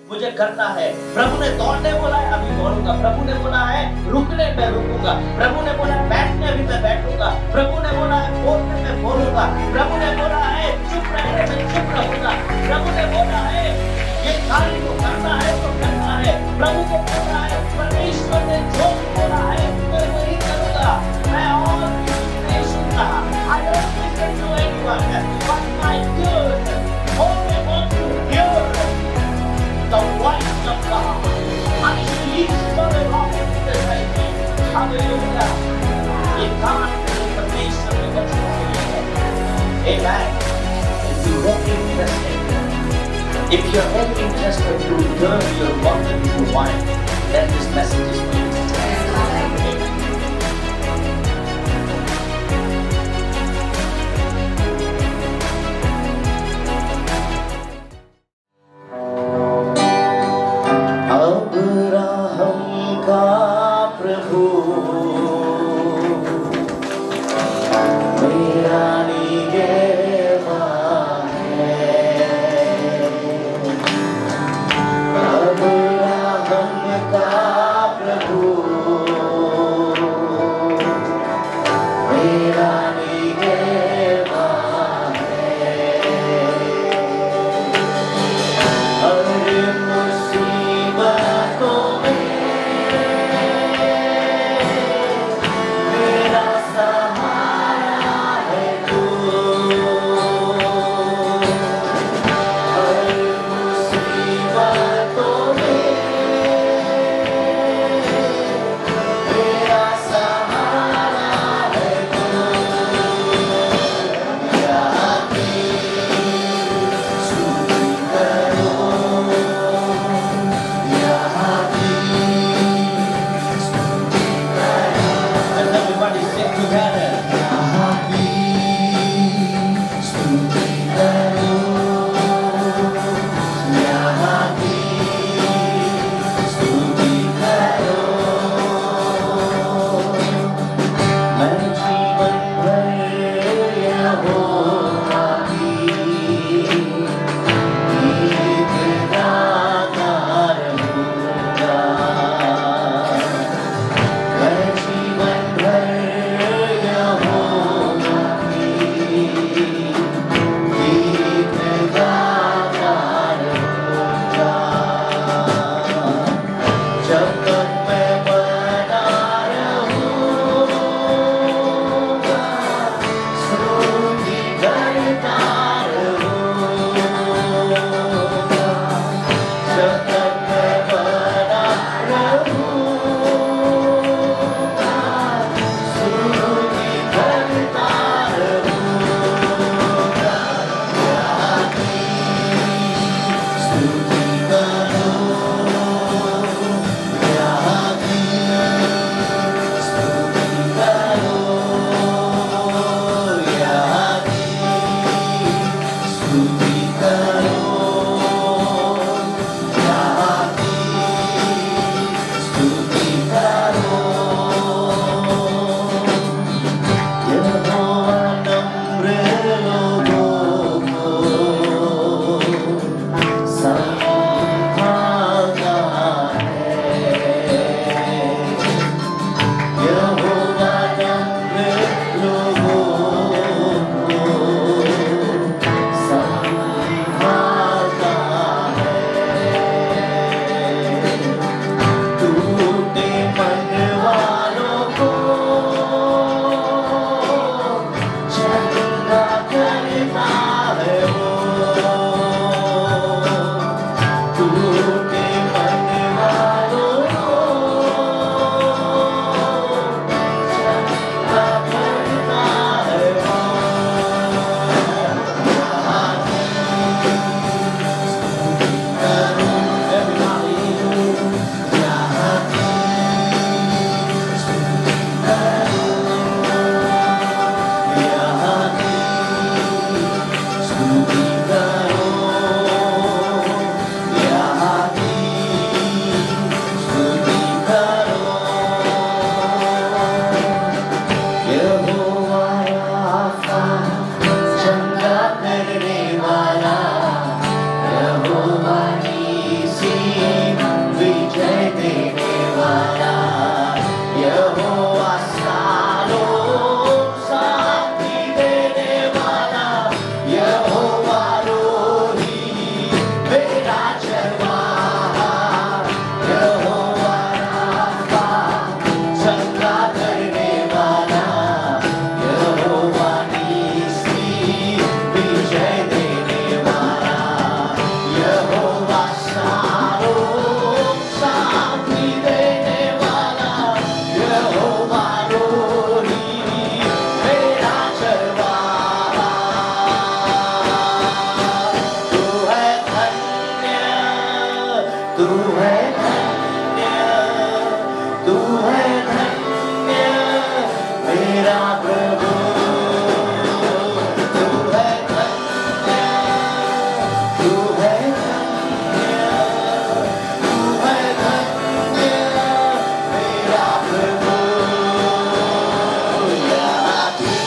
मुझे करना है। प्रभु ने दौड़ने बोला है, अभी दौड़ूंगा। प्रभु ने बोला है रुकने, मैं रुकूंगा। प्रभु ने बोला है बैठने, अभी मैं बैठूंगा। प्रभु ने बोला है बोलने, मैं बोलूंगा। प्रभु ने बोला है चुप रहने, मैं चुप रहूंगा। प्रभु ने बोला है ये कार्य को करना है तो करना है। प्रभु को बोला है परमेश्वर ने जो भी बोला है मैं वही करूंगा। मैं और नहीं सुनता। I don't listen to anyone, but my ears only want to hear the voice of God. And He leads for the Lord in the right. Hallelujah. ये काम परमेश्वर ने बच्चों के लिए है। Amen. If you walk in interested, if you're very interested to turn your water into wine, then this message is for you. Abraham का प्रभु मेरा निगहबान है। अब्राहम का प्रभु तू है धन्य, तू है धन्य मेरा प्रभु, तू है धन्य, तू है धन्य, तू है धन्य मेरा प्रभु। यहाँ की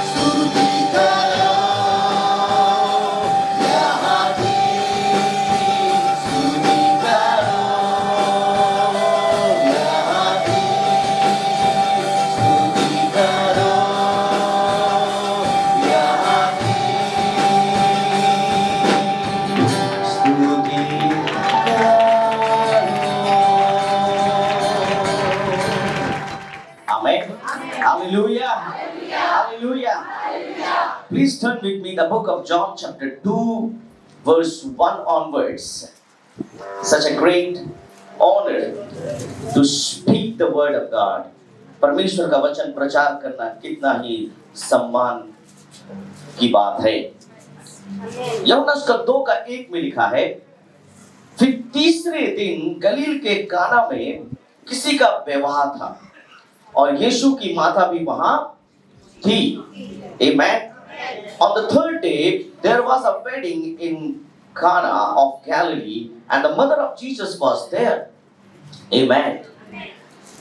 स्तुति करो, यहाँ की स्तुति करो, यहाँ की स्तुति करो, यहाँ की स्तुति करो। Amen. Hallelujah. Hallelujah. Please turn with me the book of John chapter 2 verse 1 onwards. Such a great honor to speak the word of God. परमेश्वर का वचन प्रचार करना कितना ही सम्मान की बात है। यूहन्ना उसका 2:1 में लिखा है, फिर तीसरे दिन गलील के काना में किसी का विवाह था और यीशु की माता भी वहां थी। Amen. On the third day, there was a wedding in Cana of Galilee, and the mother of Jesus was there. Amen.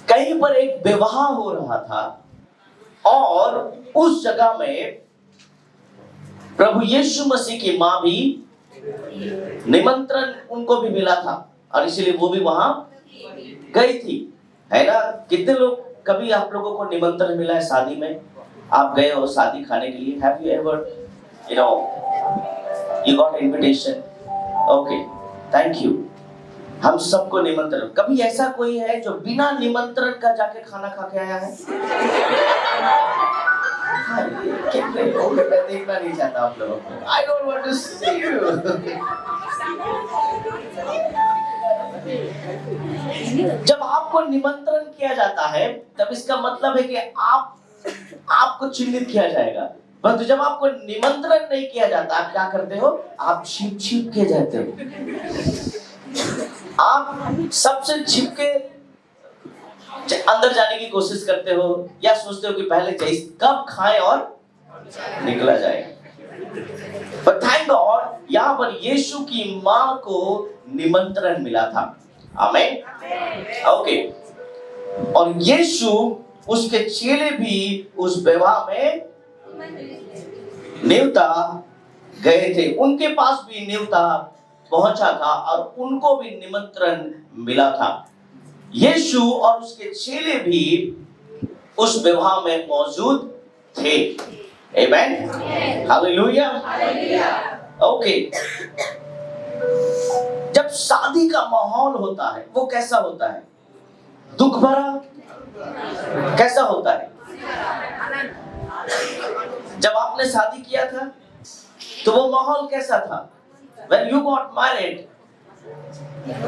कहीं पर एक विवाह हो रहा था और उस जगह में प्रभु यीशु मसीह की मां भी निमंत्रण उनको भी मिला था और इसलिए वो भी वहां गई थी, है ना। कितने लोग कभी आप लोगों को निमंत्रण मिला है शादी में, आप गए हो शादी खाने के लिए? Have you ever you got invitation? Okay, thank you. हम सबको निमंत्रण। कभी ऐसा कोई है जो बिना निमंत्रण का जाके खाना खा के आया है? कितने लोग, मैं देखना नहीं चाहता आप लोगों को। I don't want to see you. जब आपको निमंत्रण किया जाता है तब इसका मतलब है कि आपको चिन्हित किया जाएगा, परंतु जब आपको निमंत्रण नहीं किया जाता आप क्या करते हो? आप छिप के जाते हो। आप सबसे छिप के अंदर जाने की कोशिश करते हो या सोचते हो कि पहले कब खाएं और निकला जाए। पर थैंक गॉड यहाँ पर यीशु की मां को निमंत्रण मिला था। आमीन। ओके। और यीशु उसके चेले भी उस विवाह में नेवता गए थे, उनके पास भी नेवता पहुंचा था और उनको भी निमंत्रण मिला था। यीशु और उसके चेले भी उस विवाह में मौजूद थे। आमीन। हालेलुया। ओके। जब शादी का माहौल होता है वो कैसा होता है? दुख भरा कैसा होता है? जब आपने शादी किया था तो वो माहौल कैसा था? When you got married,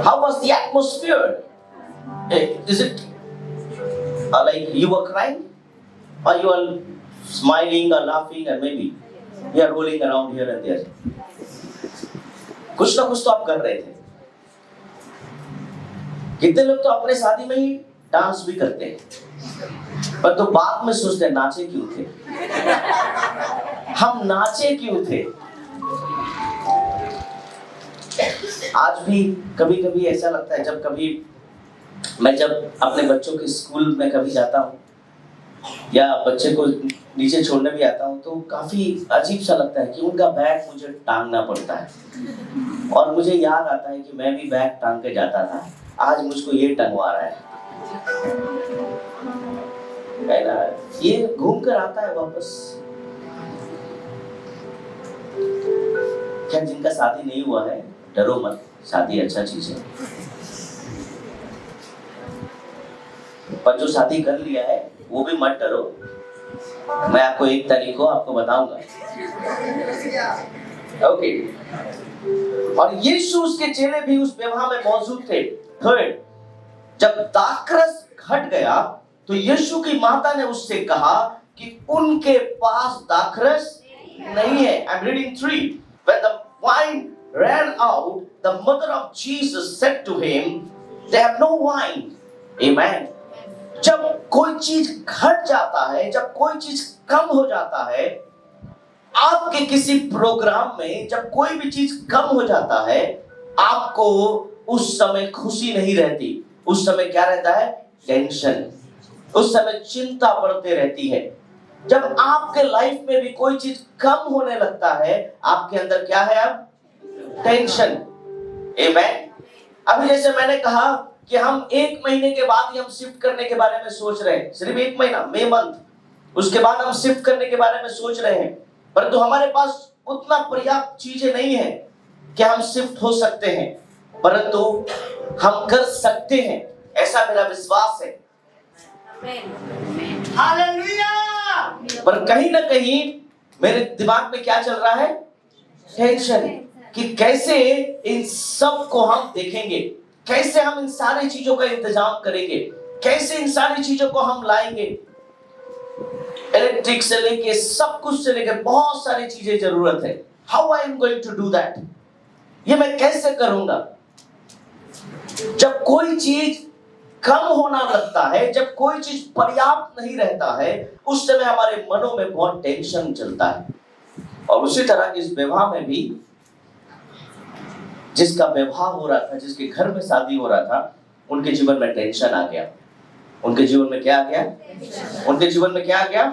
how was the atmosphere? Is it like you were crying, or you are smiling or laughing, and maybe you are rolling around here and there? कुछ ना कुछ तो आप कर रहे थे। कितने लोग तो अपने शादी में ही डांस भी करते हैं, पर तो बाद में सोचते हैं नाचे क्यों थे, हम नाचे क्यों थे। आज भी कभी कभी ऐसा लगता है, जब अपने बच्चों के स्कूल में कभी जाता हूँ या बच्चे को नीचे छोड़ने भी आता हूँ तो काफी अजीब सा लगता है कि उनका बैग मुझे टांगना पड़ता है और मुझे याद आता है कि मैं भी बैग टांग के जाता था, आज मुझको ये टंगवा रहा है ना। ये घूम कर आता है वापस। क्या जिनका शादी नहीं हुआ है डरो मत, शादी अच्छा चीज है, पर जो शादी कर लिया है वो भी मत डरो। मैं आपको एक तरीका आपको बताऊंगा। ओके। और यीशु उसके चेले भी उस विवाह में मौजूद थे। थर्ड, जब दाखरस घट गया तो यीशु की माता ने उससे कहा कि उनके पास दाखरस नहीं है। I'm reading 3. When the wine ran out, the mother of Jesus said to him, they have no wine. Amen. जब कोई चीज घट जाता है, जब कोई चीज कम हो जाता है, आपके किसी प्रोग्राम में जब कोई भी चीज कम हो जाता है, आपको उस समय खुशी नहीं रहती। उस समय क्या रहता है? टेंशन। उस समय चिंता बढ़ती रहती है। जब आपके लाइफ में भी कोई चीज कम होने लगता है, आपके अंदर क्या है? अब टेंशन। आमेन। अभी जैसे मैंने कहा कि हम 1 महीने के बाद ही हम शिफ्ट करने के बारे में सोच रहे हैं, सिर्फ 1 महीना, मई मंथ, उसके बाद हम शिफ्ट करने के बारे में सोच रहे हैं, परंतु हमारे पास उतना पर्याप्त चीजें नहीं है कि हम शिफ्ट हो सकते हैं, परंतु हम कर सकते हैं, ऐसा मेरा विश्वास है। हालेलुया। पर कहीं ना कहीं मेरे दिमाग में क्या चल रहा है? टेंशन, कि कैसे इन सब को हम देखेंगे, कैसे हम इन सारी चीजों का इंतजाम करेंगे, कैसे इन सारी चीजों को हम लाएंगे। इलेक्ट्रिक से लेके सब कुछ से लेके बहुत सारी चीजें जरूरत है। How I am going to do that? ये मैं कैसे करूंगा? जब कोई चीज कम होना लगता है, जब कोई चीज पर्याप्त नहीं रहता है, उस समय हमारे मनों में बहुत टेंशन चलता है। और उसी तरह इस विवाह में भी, जिसका विवाह हो रहा था, जिसके घर में शादी हो रहा था, उनके जीवन में टेंशन आ गया। उनके जीवन में क्या आ गया? उनके जीवन में क्या आ गया?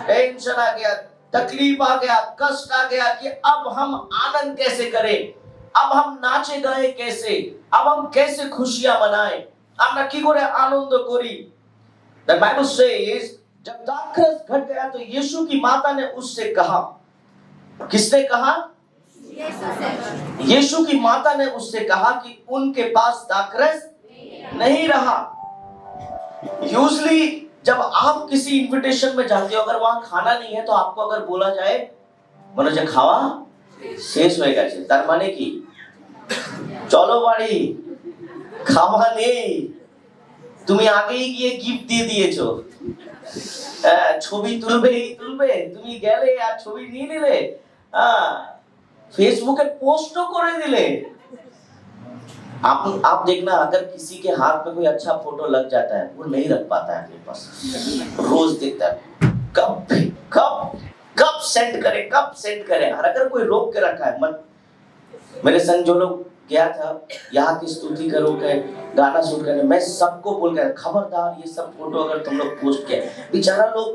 टेंशन आ गया, तकलीफ आ गया, कष्ट आ गया कि अब हम आनंद कैसे करें, अब हम नाचे गाए कैसे, अब हम कैसे खुशियां मनाएं, আমরা কি করে आनंद करी। The Bible says, जब दाखरस घट गया तो यीशु की माता ने उससे कहा, किसने कहा? यीशु की माता ने उससे कहा कि उनके पास दाखरस नहीं रहा। यूजुअली जब आप किसी इनविटेशन में जाते हो, अगर वहां खाना नहीं है तो आपको अगर बोला जाए, মানে যে খাওয়া শেষ হয়ে গেছে, তার মানে কি চলো বাড়ি, খাওয়া নেই, তুমি আগেই গিয়ে গিফট দিয়ে দিয়েছো, ছবি তুলবেই তুলবে, তুমি গেলে আর ছবি নিয়ে নিলে, फेसबुक पे पोस्ट तो कर दिले। आप देखना, अगर किसी के हाथ में कोई अच्छा फोटो लग जाता है, वो नहीं रख पाता है अपने पास, रोज देखता है कब कब कब सेंड करे, कब सेंड करे। और अगर कोई रोक के रखा है, मत, मेरे संग जो लोग गया था यहाँ की स्तुति करो के गाना शूट करने, मैं सबको बोल गया खबरदार ये सब फोटो अगर तुम लोग पोस्ट किया। बेचारा लोग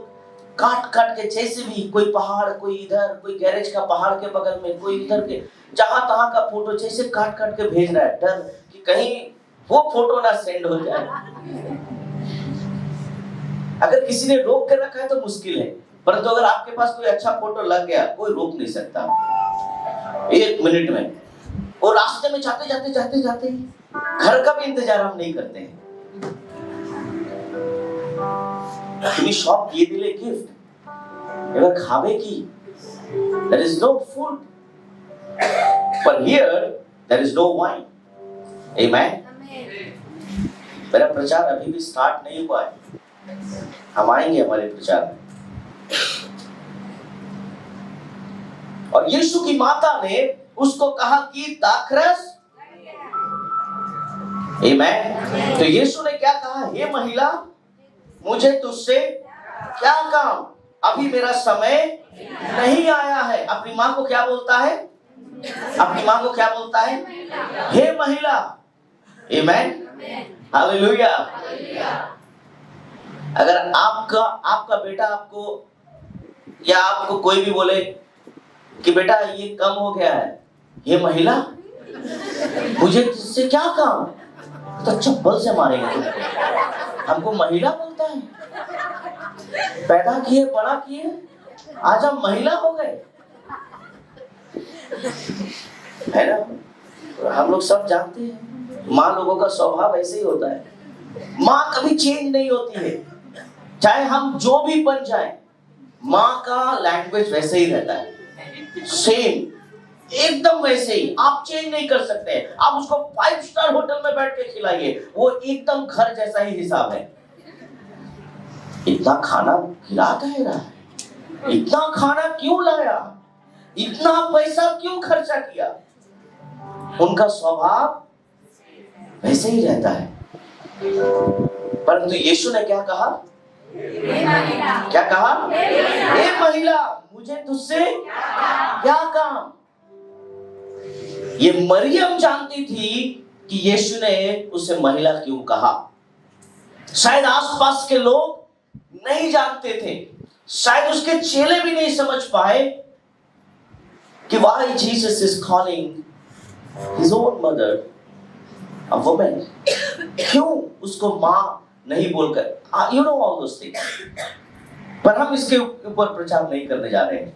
काट काट के, जैसे भी कोई पहाड़, कोई इधर, कोई गैरेज का पहाड़ के बगल में, कोई इधर के, जहां तहां का फोटो जैसे काट काट के भेज रहा है, डर कि कहीं वो फोटो ना सेंड हो जाए। अगर किसी ने रोक कर रखा है तो मुश्किल है, परंतु अगर आपके पास कोई अच्छा फोटो लग गया, कोई रोक नहीं सकता 1 मिनट में। और रास्ते में जाते जाते जाते जाते घर का भी इंतजार हम नहीं करते हैं। তুমি সব দিয়ে দিলে গিফট, এবার খাবে কি? There is no food, but here there is no wine. Amen. मेरा प्रचार अभी भी स्टार्ट नहीं हुआ है, हम आएंगे हमारे प्रचार में। और यीशु की माता ने उसको कहा कि दाखरस। Amen. तो यीशु ने क्या कहा? हे महिला, मुझे तुझसे क्या काम, अभी मेरा समय नहीं आया है। अपनी माँ को क्या बोलता है? अपनी माँ को क्या बोलता है? हे महिला। आमेन, हालेलुया। अगर आपका बेटा आपको या आपको कोई भी बोले कि बेटा ये कम हो गया है, हे महिला, मुझे तुझसे क्या काम, तो चप्पल से मारेंगे तुमको। हमको महिला बोलता है, पैदा किए, बड़ा किए, आज हम महिला हो गए, है ना? हम लोग सब जानते हैं, माँ लोगों का स्वभाव ऐसे ही होता है। माँ कभी चेंज नहीं होती है, चाहे हम जो भी बन जाए, माँ का लैंग्वेज वैसे ही रहता है, सेम, एकदम वैसे ही। आप चेंज नहीं कर सकते। आप उसको 5 स्टार होटल में बैठ के खिलाइए, वो एकदम घर जैसा ही हिसाब है। इतना खाना खिला कह रहा है, इतना खाना क्यों लाया, इतना पैसा क्यों खर्चा किया? उनका स्वभाव वैसे ही रहता है। परंतु यीशु ने क्या कहा? क्या कहा? हे महिला, मुझे तुझसे क्या काम? ये मरियम जानती थी कि यीशु ने उसे महिला क्यों कहा। शायद आसपास के लोग नहीं जानते थे, शायद उसके चेले भी नहीं समझ पाए कि why Jesus is calling his own mother a woman. क्यों उसको मां नहीं बोलकर, you know all those things. पर हम इसके ऊपर प्रचार नहीं करने जा रहे हैं।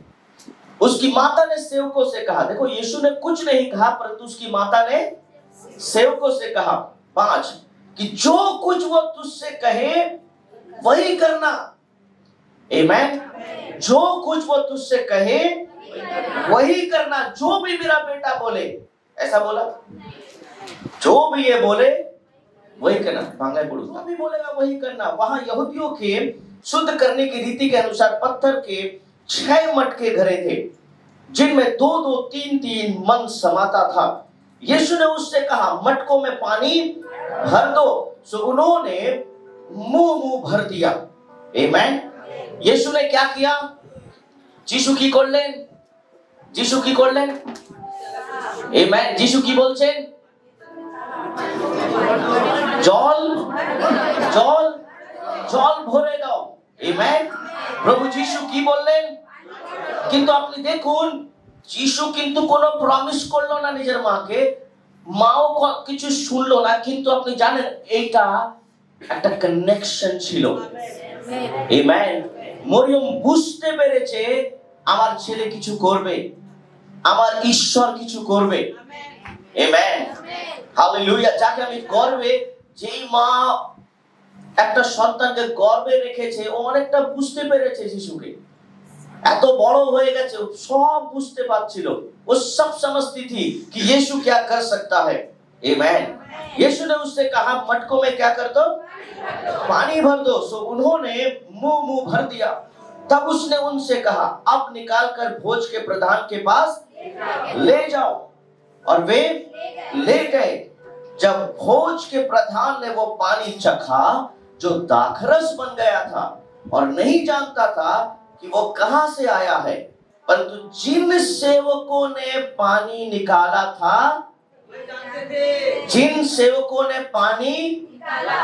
उसकी माता ने सेवकों से कहा, देखो यीशु ने कुछ नहीं कहा, परंतु उसकी माता ने सेवकों से कहा 5 कि जो कुछ वो तुझसे कहे वही करना। आमेन। जो कुछ वो तुझसे कहे वही करना, जो भी मेरा बेटा बोले, ऐसा बोला, जो भी ये बोले वही करना। जो भी बोलेगा वही करना। वहां यहूदियों के शुद्ध करने की रीति के अनुसार पत्थर के 6 मटके घड़े थे, जिनमें 2-2, 3-3 मन समाता था। यीशु ने उससे कहा, मटकों में पानी भर दो। सो उन्होंने मुंह भर दिया। आमेन। यीशु ने क्या किया? যিশু কি করলেন? যিশু কি করলেন? আমেন। যিশু কি বলছেন? জল জল জল ভরে দাও। আমেন। প্রভু যিশু কি বললেন? কিন্তু আপনি দেখুন, যিশু কিন্তু কোনো প্রমিস করলো না নিজের মাকে, মাও কিছু শুনলো না, কিন্তু আপনি জানেন এইটা একটা কানেকশন ছিল। আমেন। মরিয়ম বুঝতে পেরেছে আমার ছেলে কিছু করবে, আমার ঈশ্বর কিছু করবে। আমেন। হালেলুয়া। যাকে আমি গর্বে, যেই মা একটা সন্তানকে গর্বে রেখেছে, ও অনেকটা বুঝতে পেরেছে শিশুকে, এত বড় হয়ে গেছে, সব বুঝতে পারছিল, ও সব समझती थी कि यीशु क्या कर सकता है। आमेन। यीशु ने उससे कहा, मटकों में क्या कर दो? पानी भर दो। सो उन्होंने मुंह भर दिया। तब उसने उनसे कहा, अब निकालकर भोज के प्रधान के पास ले जाओ। और वे ले गए। जब भोज के प्रधान ने वो पानी चखा जो दाखरस बन गया था, और नहीं जानता था कि वो कहां से आया है, परंतु जिन सेवकों ने पानी निकाला था, जिन सेवकों ने पानी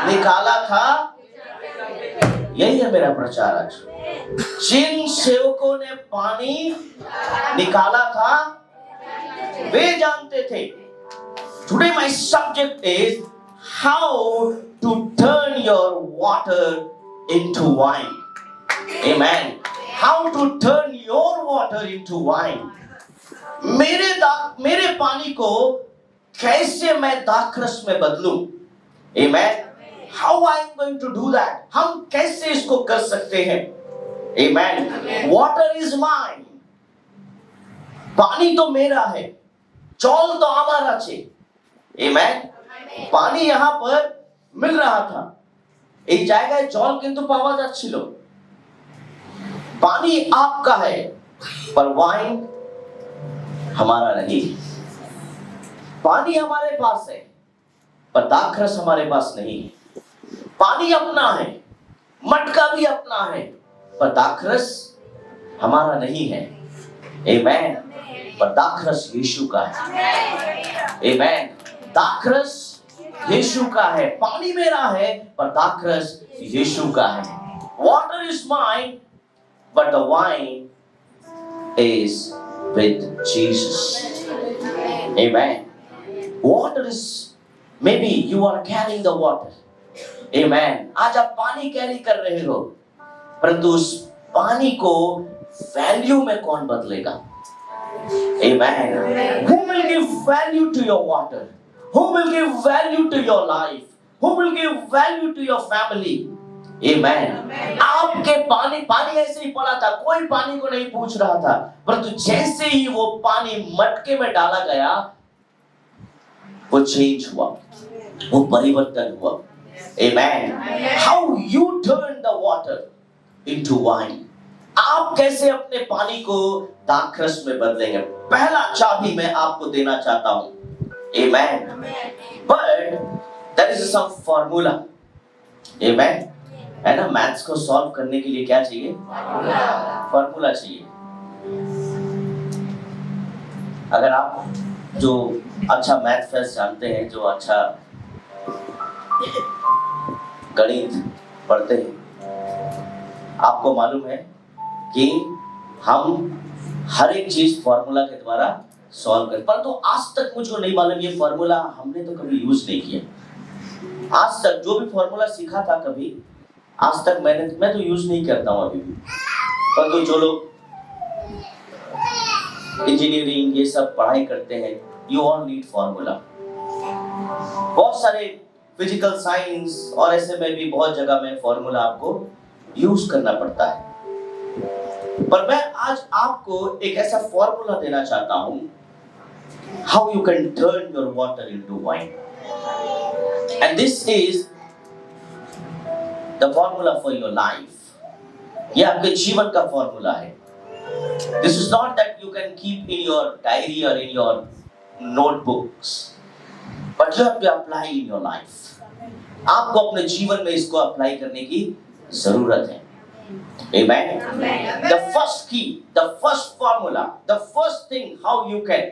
निकाला था, यही है मेरा प्रचार आज। जिन सेवकों ने पानी निकाला था वे जानते थे। Today my subject is how to turn your water into wine. Amen. How to turn your water into wine. मेरे पानी को कैसे मैं दाखरस में बदलूं? Amen. How I am going to do that? हम कैसे इसको कर सकते हैं? Amen. Water is mine. पानी तो मेरा है, जल तो हमारा है। Amen. पानी यहाँ पर मिल रहा था, एक জায়গায় জল কিন্তু পাওয়া যাচ্ছিল। पानी आपका है, पर वाइन हमारा नहीं। पानी हमारे पास है, पर दाखरस हमारे पास नहीं है। पानी अपना है, मटका भी अपना है, पर दाखरस हमारा नहीं है। आमेन। पर दाखरस यीशु का है। आमेन। दाखरस यीशु का है। पानी मेरा है, पर दाखरस यीशु का है। Water is mine, but the wine is with Jesus. Amen. Water is, maybe you are carrying the water. Amen. आज आप पानी कैरी कर रहे हो, परंतु उस पानी को वैल्यू में कौन बदलेगा? Amen. Who will give value to your water? Who will give value to your life? Who will give value to your family? Amen. आपके पानी ऐसे ही पड़ा था, कोई पानी को नहीं पूछ रहा था, परंतु जैसे ही वो पानी मटके में डाला गया, वो चेंज हुआ, वो परिवर्तन हुआ। Amen. How you turn the water into wine? आप कैसे अपने पानी को दाखरस में बदलेंगे? पहला चाबी मैं आपको देना चाहता हूं। Amen. But there is some formula. Amen. है ना, मैथ्स को सॉल्व करने के लिए क्या चाहिए? फॉर्मूला चाहिए। अगर आप जो अच्छा मैथ फेस्ट जानते हैं, जो अच्छा गणित पढ़ते हैं, आपको मालूम है कि हम हर एक चीज फॉर्मूला के द्वारा सॉल्व कर, परंतु आज तक मुझको नहीं मालूम ये फॉर्मूला हमने तो कभी यूज नहीं किया। आज तक जो भी फॉर्मूला सीखा था कभी आज तक मैं तो यूज नहीं करता हूँ अभी भी। परंतु जो लोग इंजीनियरिंग ये सब पढ़ाई करते हैं, यू ऑल नीड फॉर्मूला। बहुत सारे फिजिकल साइंस और ऐसे में भी बहुत जगह में फॉर्मूला आपको यूज करना पड़ता है। पर मैं आज आपको एक ऐसा फॉर्मूला देना चाहता हूं, how you can turn your water into wine, and this is the formula for your life. ये आपके जीवन का फॉर्मूला है। This is not that you can keep in your diary और in your notebooks, but you have to apply in your life. आपको अपने जीवन में इसको अप्लाई करने की जरूरत है। Amen. The first key, the first formula, the first thing how you can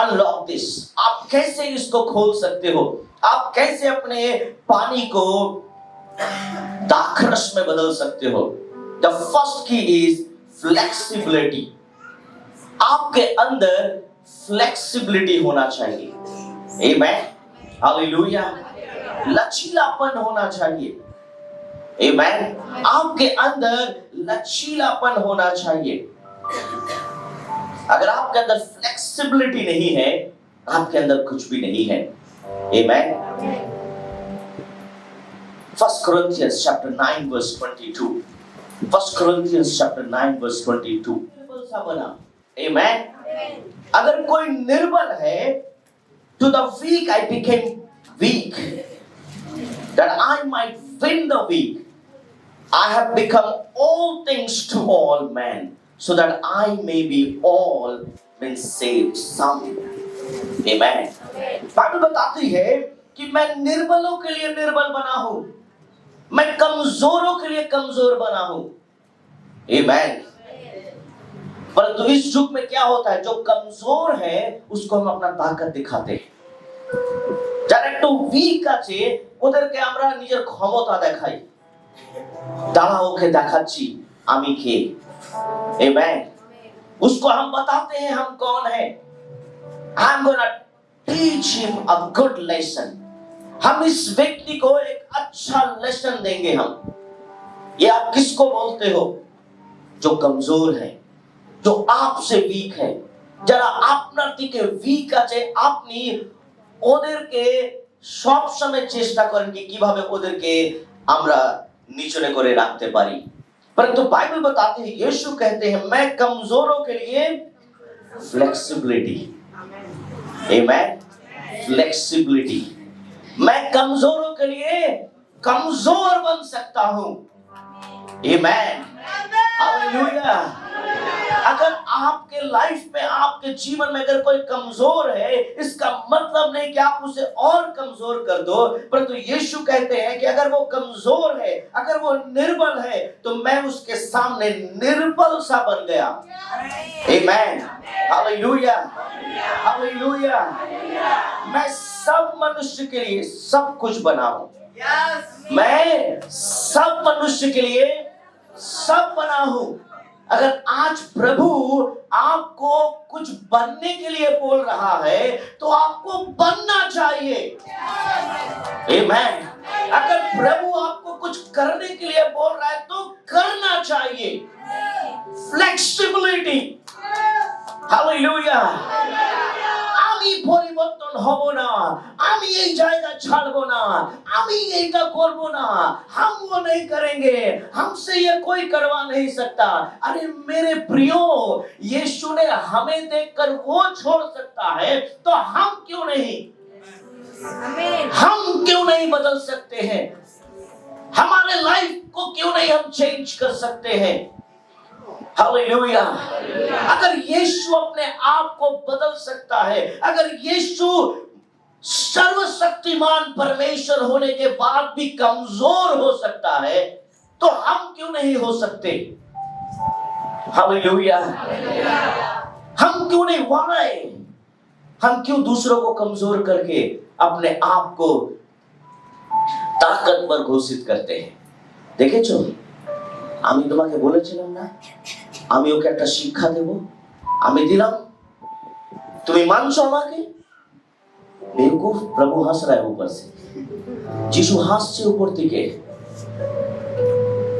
unlock this. आप कैसे इसको खोल सकते हो? आप कैसे अपने पानी को दाखरस में बदल सकते हो? The first key is flexibility. आपके अंदर flexibility होना चाहिए। Amen. Hallelujah. लचीलापन होना चाहिए। Amen. आपके अंदर लचीलापन होना चाहिए। अगर आपके अंदर फ्लेक्सिबिलिटी नहीं है, आपके अंदर कुछ भी नहीं है। Amen. 1 Corinthians chapter 9 verse 22. 1 Corinthians chapter 9 verse 22. निर्बल सा बना। Amen. अगर कोई निर्बल है, to the weak I became weak, that I might win the weak. I have become all things to all men, so that I may be all been saved some. Amen. Bible बताती है कि मैं निर्बलों के लिए निर्बल बना हूं, मैं कमजोरों के लिए कमजोर बना हूं। Amen. परंतु इस युग में क्या होता है, जो कमजोर है उसको हम अपना ताकत दिखाते हैं। যারা একটু উইক আছে ওদেরকে আমরা নিজের ক্ষমতা দেখাই, দাঁড়া ওকে দেখাচ্ছি আমি কে। Amen. उसको हम बताते हैं हम कौन है। I'm gonna teach him a good lesson. हम इस व्यक्ति को एक अच्छा लेसन देंगे हम। ये आप किसको बोलते हो? जो कमजोर है, जो आपसे वीक है। যারা আপনার থেকে উইক আছে, আপনি ওদেরকে সব সময় চেষ্টা করেন कि কিভাবে ওদেরকে আমরা नीचे করে রাখতে পারি। परंतु बाइबल बताती है, यीशु कहते हैं मैं कमजोरों के लिए फ्लेक्सिबिलिटी। आमेन। फ्लेक्सिबिलिटी, मैं कमजोरों के लिए कमजोर बन सकता हूं। आमेन। हालेलुया। अगर आपके लाइफ में, आपके जीवन में अगर कोई कमजोर है, इसका मतलब नहीं कि आप उसे और कमजोर कर दो, परंतु यीशु कहते हैं कि अगर वो कमजोर है, अगर वो निर्बल है, तो मैं उसके सामने निर्बल सा बन गया। आमेन। हालेलुया। हालेलुया। मैं सब मनुष्य के लिए सब कुछ बना हूं। मैं सब मनुष्य के लिए सब बना हूं। अगर आज प्रभु आपको कुछ बनने के लिए बोल रहा है, तो आपको बनना चाहिए। आमेन। अगर प्रभु आपको कुछ करने के लिए बोल रहा है, तो करना चाहिए। फ्लेक्सिबिलिटी। हालेलुया। আমি পরিবর্তন হব না, আমি এই জায়গা ছাড়বো না, আমি এইটা করব না, हम वो नहीं करेंगे, हमसे ये कोई करवा नहीं सकता। अरे मेरे प्रियो, यीशु ने हमें देखकर वो छोड़ सकता है, तो हम क्यों नहीं? हम क्यों नहीं बदल सकते हैं? हमारे लाइफ को क्यों नहीं हम चेंज कर सकते हैं? हालेलुया। अगर यीशु अपने आप को बदल सकता है, अगर यीशु सर्वशक्तिमान परमेश्वर होने के बाद भी कमजोर हो सकता है, तो हम क्यों नहीं हो सकते? हालेलुया। हम क्यों नहीं वाए? हम क्यों दूसरों को कमजोर करके अपने आप को ताकतवर घोषित करते हैं? দেখেছো, আমি তোমাকে বলেছিলাম না আমি ওকে একটা শিক্ষা দেব, আমি দিলাম, তুমি মানছো আমাকে? বেকুফ। প্রভু হাস रहा है ऊपर से, যিশু হাসছে উপর থেকে।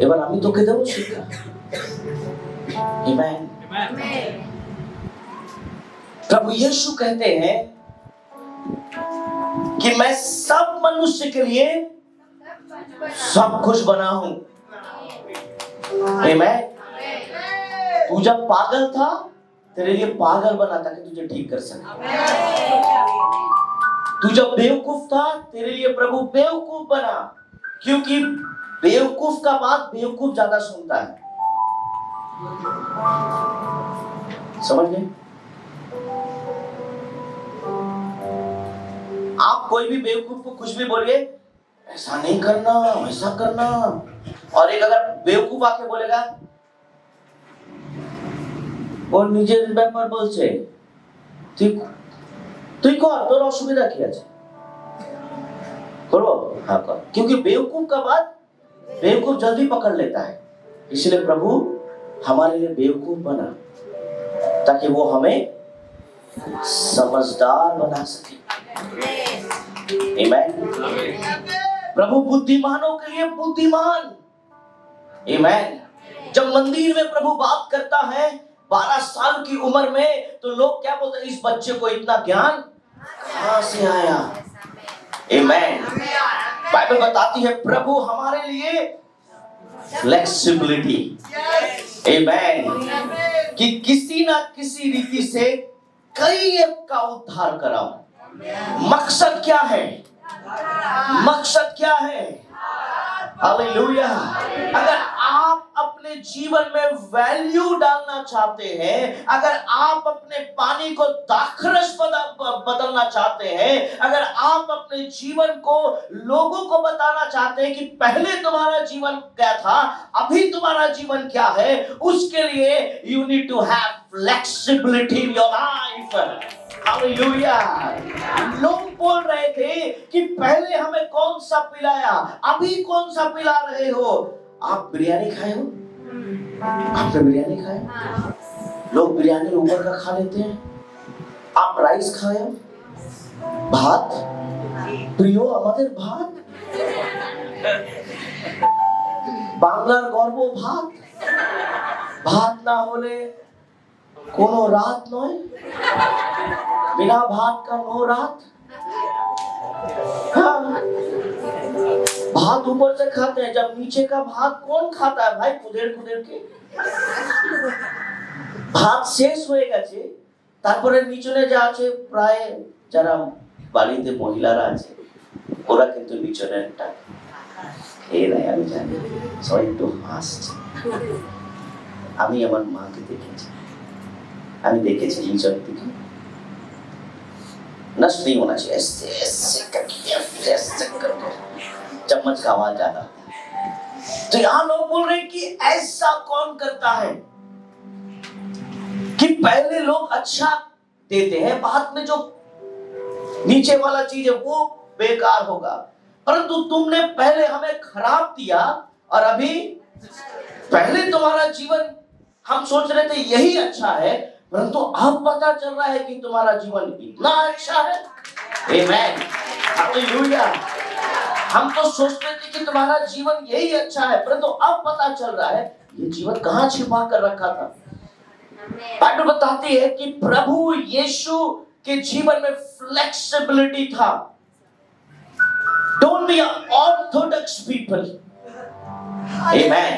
এবার আমি তোকে দেব শিক্ষা। आमेन। प्रभु यीशु कहते हैं कि मैं सब मनुष्य के लिए सब कुछ बना हूं। आमेन। तू जब पागल था, तेरे लिए पागल बना ताकि तुझे ठीक कर सके। तू जब बेवकूफ था, तेरे लिए प्रभु बेवकूफ बना, क्योंकि बेवकूफ का बात बेवकूफ ज्यादा सुनता है। समझ गए? आप कोई भी बेवकूफ को कुछ भी बोलिए, ऐसा नहीं करना, वैसा करना, और एक अगर बेवकूफ आके बोलेगा और নিজের ব্যাপার বলছে, তুই কর, তোর অসুবিধা কি আছে? करो, हाँ कर, क्योंकि बेवकूफ का बात बेवकूफ जल्दी पकड़ लेता है। इसलिए प्रभु हमारे लिए बेवकूफ बना ताकि वो हमें समझदार बना सके। आमेन। प्रभु बुद्धिमानों के लिए बुद्धिमान। आमेन। जब मंदिर में प्रभु बात करता है 12 साल की उम्र में, तो लोग क्या बोलते हैं, इस बच्चे को इतना ज्ञान कहां से आया? आमेन। बाइबल बताती है प्रभु हमारे लिए फ्लेक्सिबिलिटी, आमेन, कि किसी ना किसी रीति से कई का उद्धार कराओ। मकसद क्या है? मकसद क्या है? हालेलुया। अगर आप अपने जीवन में वैल्यू डालना चाहते हैं, अगर आप अपने पानी को दाखरस बदलना चाहते हैं, अगर आप अपने जीवन को लोगों को बताना चाहते हैं कि पहले तुम्हारा जीवन क्या था, अभी तुम्हारा जीवन क्या है, उसके लिए you need to have flexibility in your life. Hallelujah. लोग बोल रहे थे कि पहले हमें कौन सा पिलाया, अभी कौन सा पिला रहे हो? आप बिरयानी खाए हो? आपने बिरयानी खाया? लोग बिरयानी ऊपर का खा लेते हैं। आप राइस खाए हो? भात প্রিয় আমাদের ভাত, বাংলার গর্ব ভাত। ভাত না হলে কোনো রাত নয়, बिना भात का नो रात। हाँ। भात ऊपर से खाते हैं, जब नीचे का भात कौन खाता है भाई? कुदेर कुदेर के ভাত শেষ হয়ে গেছে, তারপরে নিচনে যা আছে, প্রায় যারা বাড়িতে মহিলারা আছে ওরা কিন্তু নিচনেরটা খেয়ে নেয়। আমি জানি সবাই একটু হাসছে। আমি আমার মাকে দেখেছি, আমি দেখেছি নিচন থেকে नष्ट नहीं होना चाहिए, ऐसे ऐसे करके चम्मच का आवाज ज्यादा। तो यहाँ लोग बोल रहे हैं कि ऐसा कौन करता है कि पहले लोग अच्छा देते हैं, बाद में जो नीचे वाला चीज है वो बेकार होगा। परंतु तुमने पहले हमें खराब दिया और अभी पहले तुम्हारा जीवन हम सोच रहे थे यही अच्छा है, परंतु अब पता चल रहा है कि तुम्हारा जीवन इतना अच्छा है। आमेन। हालेलुया। हम तो सोचते थे कि तुम्हारा जीवन यही अच्छा है, परंतु अब पता चल रहा है ये जीवन कहां छिपा कर रखा था। बाइबल बताती है कि प्रभु यीशु के जीवन में फ्लेक्सिबिलिटी था। Don't be an orthodox people. Amen.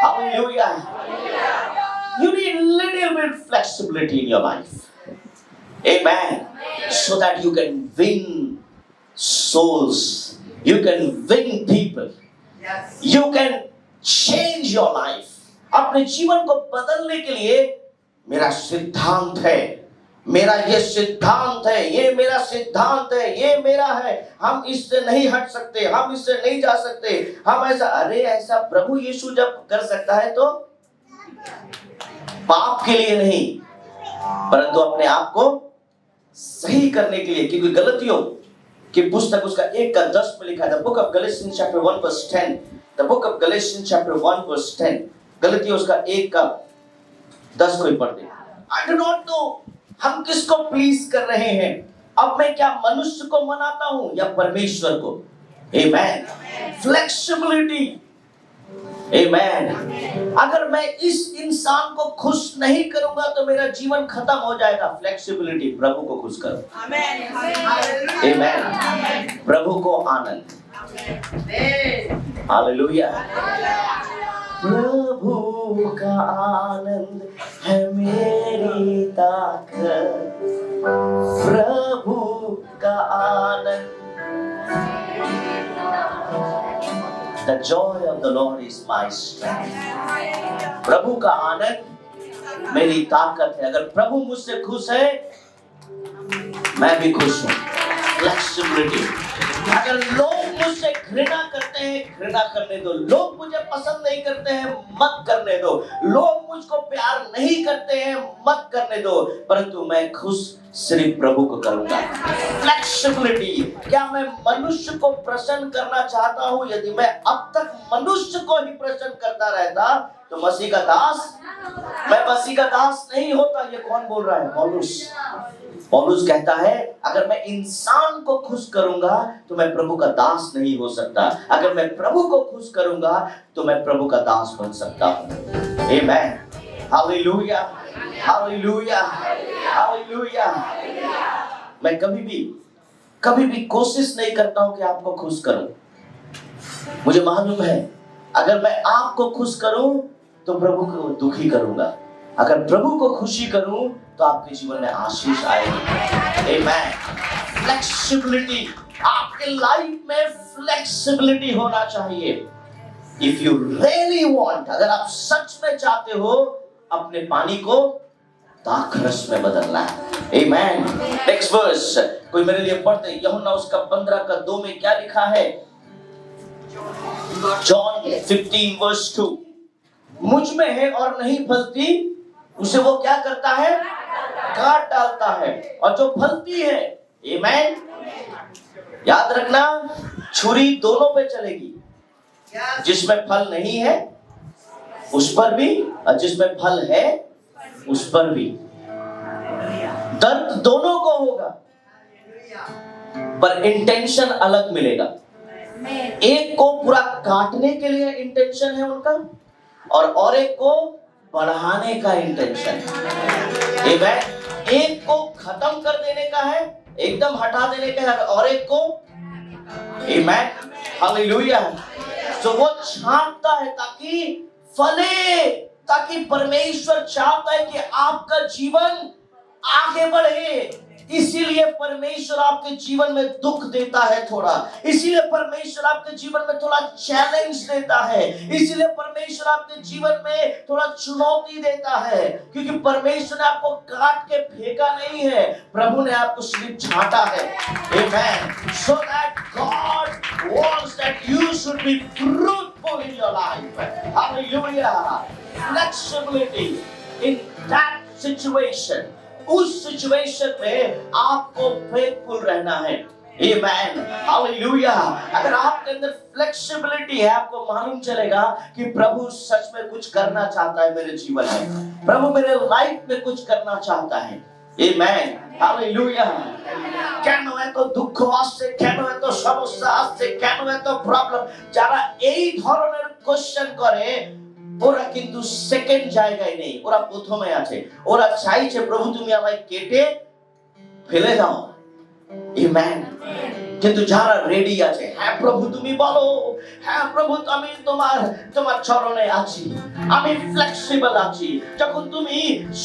Hallelujah. You need little bit flexibility in your life. Amen. So that you can win souls. You can win people. You can change your life. अपने जीवन को बदलने के लिए मेरा सिद्धांत है, मेरा ये सिद्धांत है, ये मेरा सिद्धांत है, ये मेरा है, हम इससे नहीं हट सकते, हम इससे नहीं जा सकते, हम ऐसा, अरे ऐसा प्रभु यीशु जब कर सकता है तो पाप के लिए नहीं, परंतु अपने आप को सही करने के लिए। क्योंकि गलतियों की पुस्तक उसका 1:10 में लिखा है, the book of Galatians chapter 1:10, the book of Galatians chapter 1:10, गलतियों उसका 1:10 को पढ़ दे। आई डू नॉट नो हम किसको प्लीज कर रहे हैं, अब मैं क्या मनुष्य को मनाता हूं या परमेश्वर को? आमेन। फ्लेक्सिबिलिटी, आमेन। अगर मैं इस इंसान को खुश नहीं करूंगा तो मेरा जीवन खत्म हो जाएगा। फ्लेक्सिबिलिटी, प्रभु को खुश करो, आमेन, आमेन। प्रभु को आनंद, हालेलुया। प्रभु का आनंद है मेरी ताकत, प्रभु का आनंद, the joy of the Lord is my strength। प्रभु का आनंद मेरी ताकत है। अगर प्रभु मुझसे खुश है, मैं भी खुश हूँ। फ्लेक्सिबिलिटी। अगर लोग मुझसे घृणा करते हैं, घृणा करने दो। लोग मुझे पसंद नहीं करते हैं, मत करने दो। लोग मुझको प्यार नहीं करते हैं, मत करने दो, परंतु मैं खुश सिर्फ प्रभु को करूंगा। फ्लेक्सिबिलिटी। क्या मैं मनुष्य को प्रसन्न करना चाहता हूं? यदि मैं अब तक मनुष्य को ही प्रसन्न करता रहता तो मसीह का दास, मैं मसीह का दास नहीं होता। ये कौन बोल रहा है? पौलुस कहता है, अगर मैं इंसान को खुश करूंगा तो मैं प्रभु का दास नहीं हो सकता। अगर मैं प्रभु को खुश करूंगा तो मैं प्रभु का दास बन सकता हूं। आमेन। Hallelujah, hallelujah, hallelujah. मैं कभी भी कोशिश नहीं करता हूं कि आपको खुश करूं। मुझे मालूम है, अगर मैं आपको खुश करूं तो प्रभु को दुखी करूंगा। अगर प्रभु को खुशी करूं तो आपके जीवन में आशीष आएगी। आमेन। फ्लेक्सिबिलिटी, आपके लाइफ में फ्लेक्सिबिलिटी होना चाहिए। इफ यू रियली वांट, अगर आप सच में चाहते हो अपने पानी को दाखरस में बदलना है। आमेन। नेक्स्ट वर्स, कोई मेरे लिए पढ़ दे। यूहन्ना उसका 15:2 में क्या लिखा है? जॉन 15:2, मुझ में है और नहीं फलती उसे वो क्या करता है? काट डालता है, और जो फलती है, आमेन, याद रखना, छुरी दोनों पे चलेगी। जिसमें फल नहीं है उस पर भी, और जिसमें फल है उस पर भी। दर्द दोनों को होगा, पर इंटेंशन अलग मिलेगा। एक को पूरा काटने के लिए इंटेंशन है उनका, और एक को बढ़ाने का इंटेंशन है। आमेन। एक को खत्म कर देने का है, एकदम हटा देने का है, और एक को, आमेन, हालेलुया। तो वो छांटता है ताकि फले, ताकि परमेश्वर चाहता है कि आपका जीवन आगे बढ़े। इसीलिए परमेश्वर आपके जीवन में दुख देता है थोड़ा, इसीलिए परमेश्वर आपके जीवन में थोड़ा चैलेंज देता है, इसीलिए परमेश्वर आपके जीवन में थोड़ा चुनौती देता है, क्योंकि परमेश्वर ने आपको काट के फेंका नहीं है, प्रभु ने आपको सिर्फ छांटा है। आमेन। So that God wants that you should be fruitful in your life. Hallelujah. Flexibility in that situation. उस सिचुएशन में आपको फेथफुल रहना है। आमेन, हालेलुया। अगर आपके अंदर फ्लेक्सिबिलिटी है, आपको मालूम चलेगा कि प्रभु सच में कुछ करना चाहता है मेरे जीवन में, प्रभु मेरे लाइफ में कुछ करना चाहता है। आमेन, हालेलुया। কেন এত দুঃখ আসছে, কেন এত সমস্যা আসছে, কেন এত প্রবলেম, যারা এই ধরনের কোশ্চেন করে ওরা কিন্তু সেকেন্ড জায়গায় নেই, ওরা প্রথমে আছে। ওরা চাইছে প্রভু তুমি আমায় কেটে ফেলে দাও। আমেন। কিন্তু যারা রেডি আছে, হ্যাঁ প্রভু তুমি বলো, হ্যাঁ প্রভু আমি তোমার চরণে আছি, আমি ফ্লেক্সিবল আছি। যখন তুমি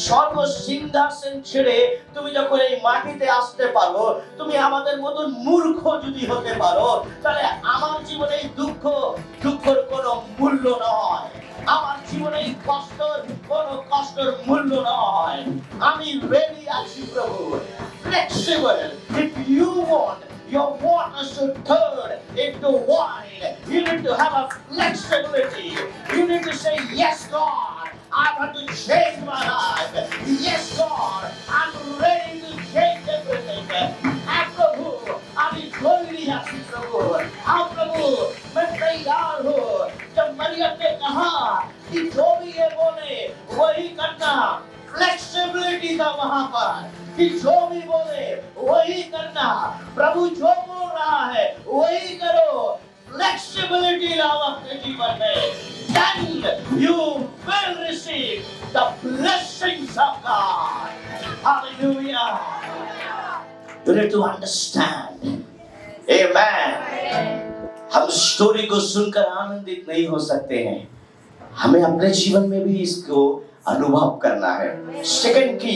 সর্বসিংহাসন ছেড়ে তুমি যখন এই মাটিতে আসতে পারো, তুমি আমাদের মতন মূর্খ যদি হতে পারো, তাহলে আমার জীবনে এই দুঃখের কোনো মূল্য নয়। আমার জীবনে এই কষ্ট pastor mullu noy. আমি ready আছি প্রভু। Flexible. If you want your water to turn into wine, you need to have a flexibility. You need to say, yes, God, I want to change my life. Yes, God, I'm ready to change everything. And प्रभु, अभी कोई आशी प्रभु, हाँ प्रभु, मैं तैयार हूँ। जब मरियम ने कहा कि जो भी ये बोले वही करना, फ्लेक्सिबिलिटी था वहाँ पर कि जो भी बोले वही करना, प्रभु जो बोल रहा है वही करो, फ्लेक्सिबिलिटी लाओ अपने जीवन में, then you will receive the blessings of God. Hallelujah. You need to understand. Amen. हम स्टोरी को सुनकर आनंदित नहीं हो सकते हैं, हमें अपने जीवन में भी इसको अनुभव करना है। सेकंड की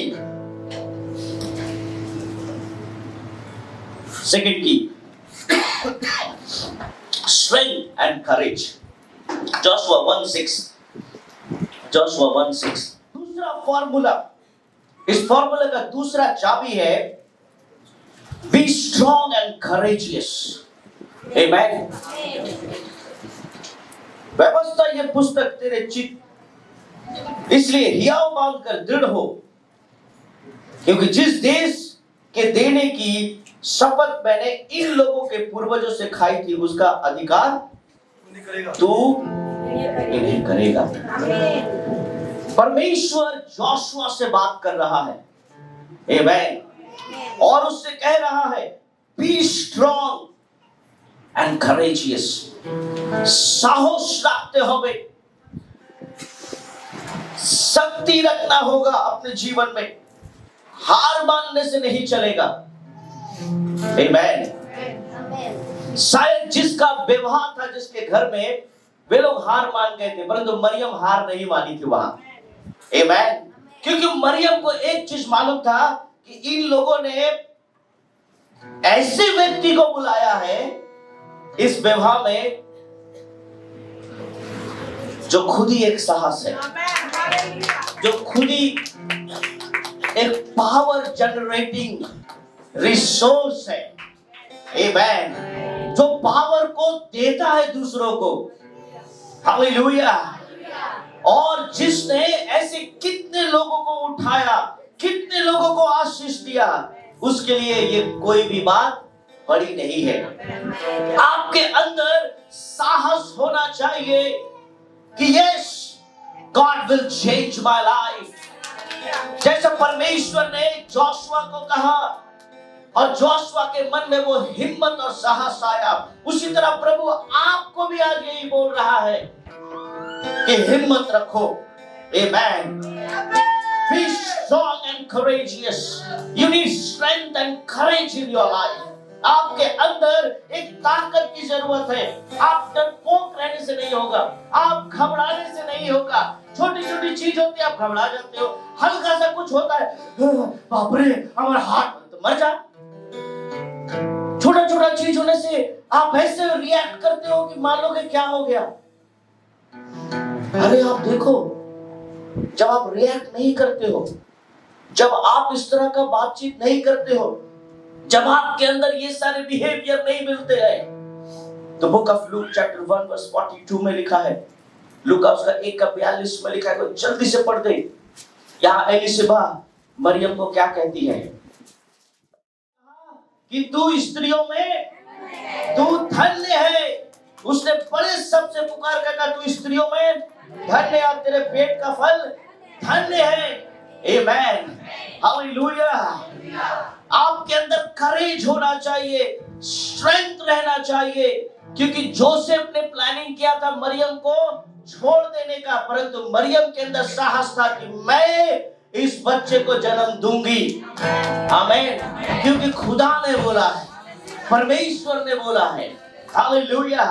strength and courage. Joshua 1:6. दूसरा फॉर्मूला, इस फॉर्मूला का दूसरा चाबी है be strong and courageous. Amen. व्यवस्था ये पुस्तक तेरे चित्त इसलिए हियाव बांधकर दृढ़ हो, क्योंकि जिस देश के देने की शपथ मैंने इन लोगों के पूर्वजों से खाई थी उसका अधिकार तू इन्हें करेगा। परमेश्वर जोशुआ से बात कर रहा है, आमेन, और उससे कह रहा है बी स्ट्रॉन्ग एंड करेजियस। साहस रखते होगे, शक्ति रखना होगा अपने जीवन में, हार मानने से नहीं चलेगा। आमेन। शायद जिसका व्यवहार था जिसके घर में वे लोग हार मान गए थे, परंतु मरियम हार नहीं मानी थी वहां। आमेन। क्योंकि मरियम को एक चीज मालूम था कि इन लोगों ने ऐसे व्यक्ति को बुलाया है इस विवाह में जो खुद ही एक साहस है, जो खुद ही एक पावर जनरेटिंग रिसोर्स है। आमेन। जो पावर को देता है दूसरों को। हालेलुया। और जिसने ऐसे कितने लोगों को उठाया, कितने लोगों को आशीष दिया, उसके लिए ये कोई भी बात बड़ी नहीं है। आपके अंदर साहस होना चाहिए कि yes, God will change my life. जैसे परमेश्वर ने जोशुआ को कहा और जोशुआ के मन में वो हिम्मत और साहस आया, उसी तरह प्रभु आपको भी आज यही बोल रहा है कि हिम्मत रखो। आमेन। Be strong and courageous. You need strength and courage in your life. आपके अंदर एक ताकत की जरूरत है। आप डरपोक रहने से नहीं होगा, आप घबराने से नहीं होगा। छोटी छोटी चीज होती है आप घबरा जाते हो, हल्का सा कुछ होता है बाप रे हमारा हाथ तो मर जा। छोटा छोटा चीज होने से आप ऐसे रिएक्ट करते हो कि मान लो कि क्या हो गया। अरे आप देखो, जब आप रिएक्ट नहीं करते हो, जब आप इस तरह का बातचीत नहीं करते हो, जब आपके अंदर ये सारे बिहेवियर नहीं मिलते हैं, तो book of Luke chapter 1 verse 42 में लिखा है, लूका उसका 1:42 में लिखा है, कोई जल्दी से पढ़ दे। यहाँ एलिशबा मरियम को क्या कहती है कि तू स्त्रियों में तू धन्य है। उसने बड़े सबसे पुकार कर कहा तू स्त्रियों में धन्य और तेरे पेट का फल धन्य है। आमेन। हालेलुया। आपके अंदर करेज होना चाहिए, स्ट्रेंथ रहना चाहिए, क्योंकि जोसेफ ने प्लानिंग किया था मरियम को छोड़ देने का, परंतु मरियम के अंदर साहस था कि मैं इस बच्चे को जन्म दूंगी। आमीन। क्योंकि खुदा ने बोला है, परमेश्वर ने बोला है। हालेलुया।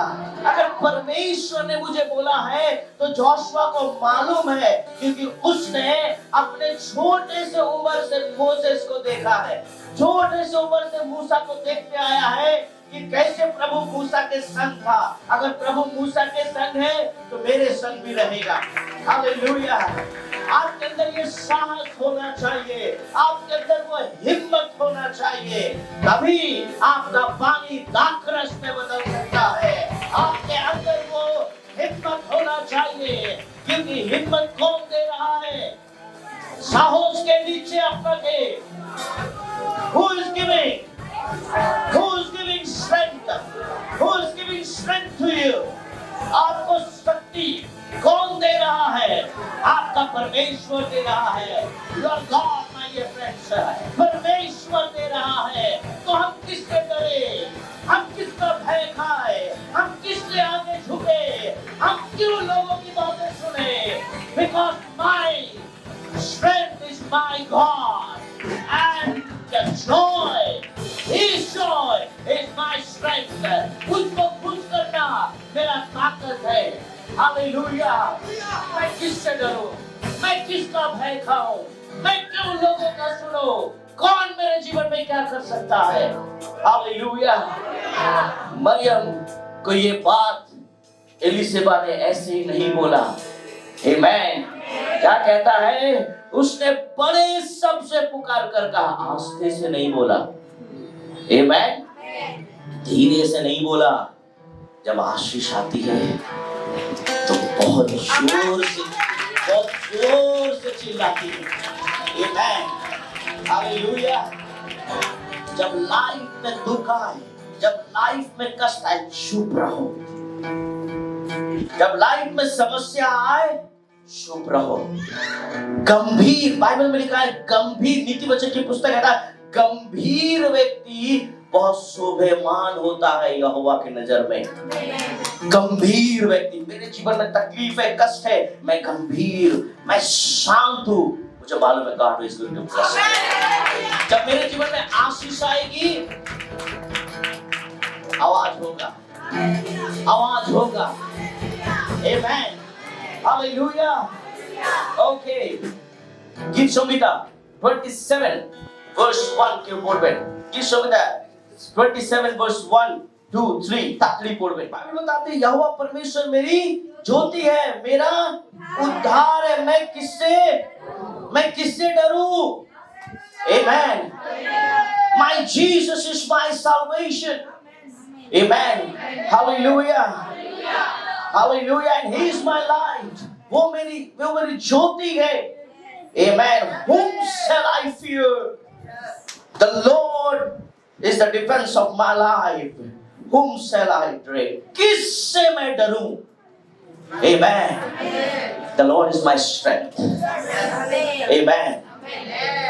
अगर परमेश्वर ने मुझे बोला है तो जोशुआ को मालूम है, क्योंकि उसने अपने छोटे से उम्र से मोसेस को देखा है, छोटे से उम्र से मूसा को देखते आया है कि कैसे प्रभु मूसा के संग था। अगर प्रभु मूसा के संग है तो मेरे संग भी रहेगा। हालेलुया। आपके अंदर ये साहस होना चाहिए, आपके अंदर वो हिम्मत होना चाहिए, तभी आपका पानी दाखरस में बदल सकता है। आपके अंदर वो हिम्मत होना चाहिए, क्योंकि हिम्मत कौन दे रहा है? साहस के नीचे अपना के Who is giving? Who is giving strength? Who is giving strength to you? आपको शक्ति कौन दे रहा है? आपका परमेश्वर दे रहा है। Your God, my dear friends, परमेश्वर दे रहा है। तो हम किससे डरे? हम किसका भय खाए? हम किससे आगे झुके? हम क्यों लोगों की बातें सुने? Because my strength is my God, and the joy, His joy is my strength. उसको खुश करना मेरा ताकत है। हालेलुया। मैं किससे डरूं? मैं किसका भय खाऊं? मैं क्यों लोगों का सुनूं? कौन मेरे जीवन में क्या कर सकता है? हालेलुया। मरियम को ये बात एलिसेबा ने ऐसे ही नहीं बोला। आमेन। क्या कहता है? उसने बड़े शब्द से पुकार कर कहा, आस्ते से नहीं बोला। आमेन। धीरे से नहीं बोला। जब आशीष आती है तो बहुत जोर से चिल्लाती है। आमेन। हालेलुया। जब लाइफ में दुख आए, जब लाइफ में कष्ट आए, चुप रहो। जब लाइफ में समस्या आए, चुप रहो। गंभीर, बाइबल में लिखा है, गंभीर, नीति वचन की पुस्तक कहता है, गंभीर व्यक्ति बहुत शोभेमान होता है यहोवा की नजर में। गंभीर व्यक्ति, मेरे जीवन में तकलीफ है, कष्ट है, मैं गंभीर, मैं शांत हूँ, मुझे मालूम है God is going to bless. जब मेरे जीवन में आशीष आएगी, आवाज होगा, आवाज होगा। आमेन। हालेलुया। ओके। गीत संहिता 27 वर्स 1 के पढ़বেন। गीत संहिता 27 वर्स 1 2 3 ताकली पढ़বেন। बाइबल बताते हैं, यहोवा परमेश्वर मेरी ज्योति है, मेरा उद्धार है, मैं किससे डरूं? आमेन। My Jesus is my salvation. Amen. Hallelujah. Hallelujah. And He is my light. वो मेरी ज्योति है। Amen. Whom shall I fear? The Lord is the defense of my life. Whom shall I dread? किससे मैं डरूं? Amen. The Lord is my strength. Amen.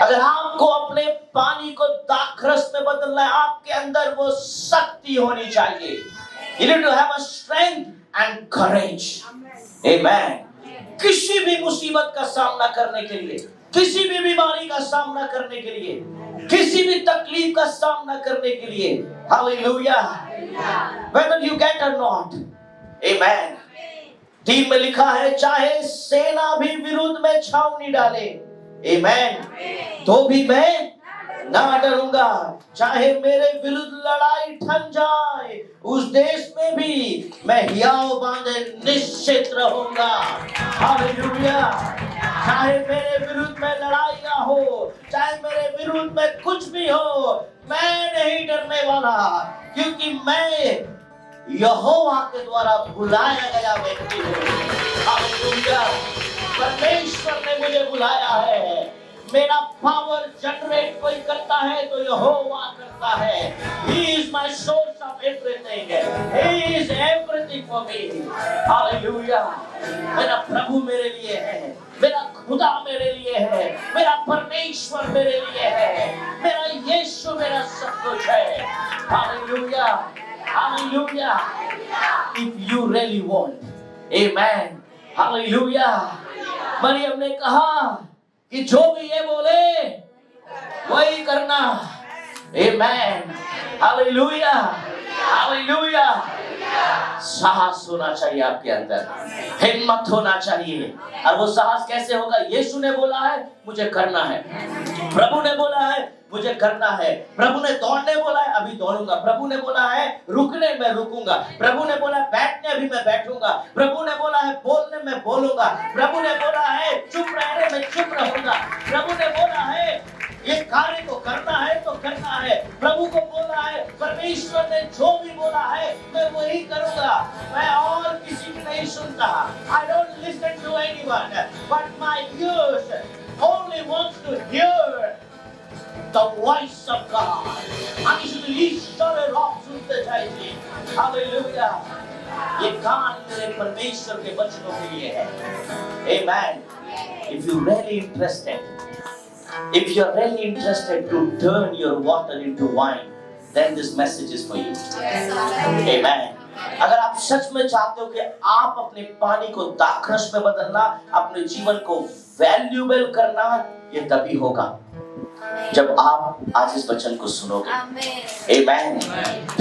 अगर आपको अपने पानी को दाखरस में बदलना है, आपके अंदर वो शक्ति होनी चाहिए। You need to have a strength and courage. Amen. किसी भी मुसीबत का सामना करने के लिए, किसी भी बीमारी का सामना करने के लिए, किसी भी तकलीफ का सामना करने के लिए, Hallelujah. Whether you get or not. Amen. 3 में लिखा है, चाहे सेना भी विरुद्ध में छावनी डाले, Amen, तो भी मैं ना डरूंगा। चाहे मेरे विरुद्ध लड़ाई ठन जाए, उस देश में भी मैं हियाव बांधे निश्चित रहूंगा। हालेलुया। चाहे मेरे विरुद्ध में लड़ाइयां हो, चाहे मेरे विरुद्ध में कुछ भी हो, मैं नहीं डरने वाला, क्योंकि मैं यहोवा के द्वारा बुलाया गया व्यक्ति हूँ। हालेलुया। परमेश्वर ने मुझे बुलाया है। मेरा पावर जनरेट कोई करता है तो यहोवा करता है। He is my source of everything. He is everything for me. Hallelujah. मेरा प्रभु मेरे लिए है, मेरा खुदा मेरे लिए है, मेरा परमेश्वर मेरे लिए है, मेरा यीशु मेरा सब कुछ है। Hallelujah. Hallelujah. If you really want. Amen. Hallelujah. Maryam ने कहा कि जो भी ये बोले वही करना। Amen. Hallelujah. Hallelujah. साहस होना चाहिए आपके अंदर, हिम्मत होना चाहिए। और वो साहस कैसे होगा? यीशु ने बोला है मुझे करना है, प्रभु ने बोला है मुझे करना है, प्रभु ने दौड़ने बोला है अभी दौड़ूंगा, प्रभु ने बोला है रुकने मैं रुकूंगा, प्रभु ने बोला बैठने अभी मैं बैठूंगा, प्रभु ने बोला है बोलने मैं बोलूंगा, प्रभु ने बोला है चुप रहने मैं चुप रहूंगा, प्रभु ने बोला है ये कार्य को करना है तो करना है, प्रभु को बोला है, परमेश्वर ने जो भी बोला है मैं वही करूंगा, मैं और किसी की नहीं सुनता। I don't listen to anyone, but my ears only wants to hear the voice of God. আমি শুধু ঈশ্বরের রব শুনতে চাইছি। Hallelujah. ये कान मेरे परमेश्वर के वचनों के लिए है। Amen. If you really interested to turn your water into wine, then this message is for you. Amen. अगर आप सच में चाहते हो कि आप अपने पानी को दाखरस में बदलना, अपने जीवन को वैल्यूएबल करना, ये तभी होगा जब आप आज इस वचन को सुनोगे। Amen.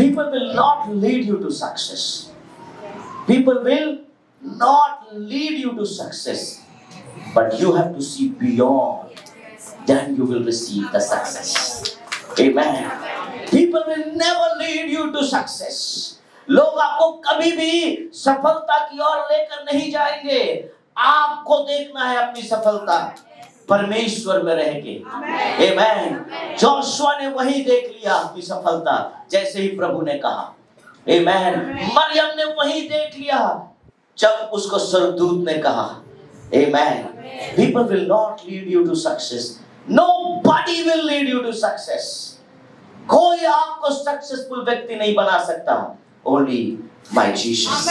People will not lead you to success. People will not lead you to success, but you have to see beyond. Then you will receive the success. Amen. People will never lead you to success. लोग आपको कभी भी सफलता की ओर लेकर नहीं जाएंगे। आपको देखना है अपनी सफलता परमेश्वर में रह के। Amen. जोशुआ ने वही देख लिया अपनी सफलता, जैसे ही प्रभु ने कहा। Amen. मरियम ने वही देख लिया जब उसको स्वर्गदूत ने कहा। Amen. People will not lead you to success. Nobody will lead you to success. कोई आपको सक्सेसफुल व्यक्ति नहीं बना सकता। Only my Jesus.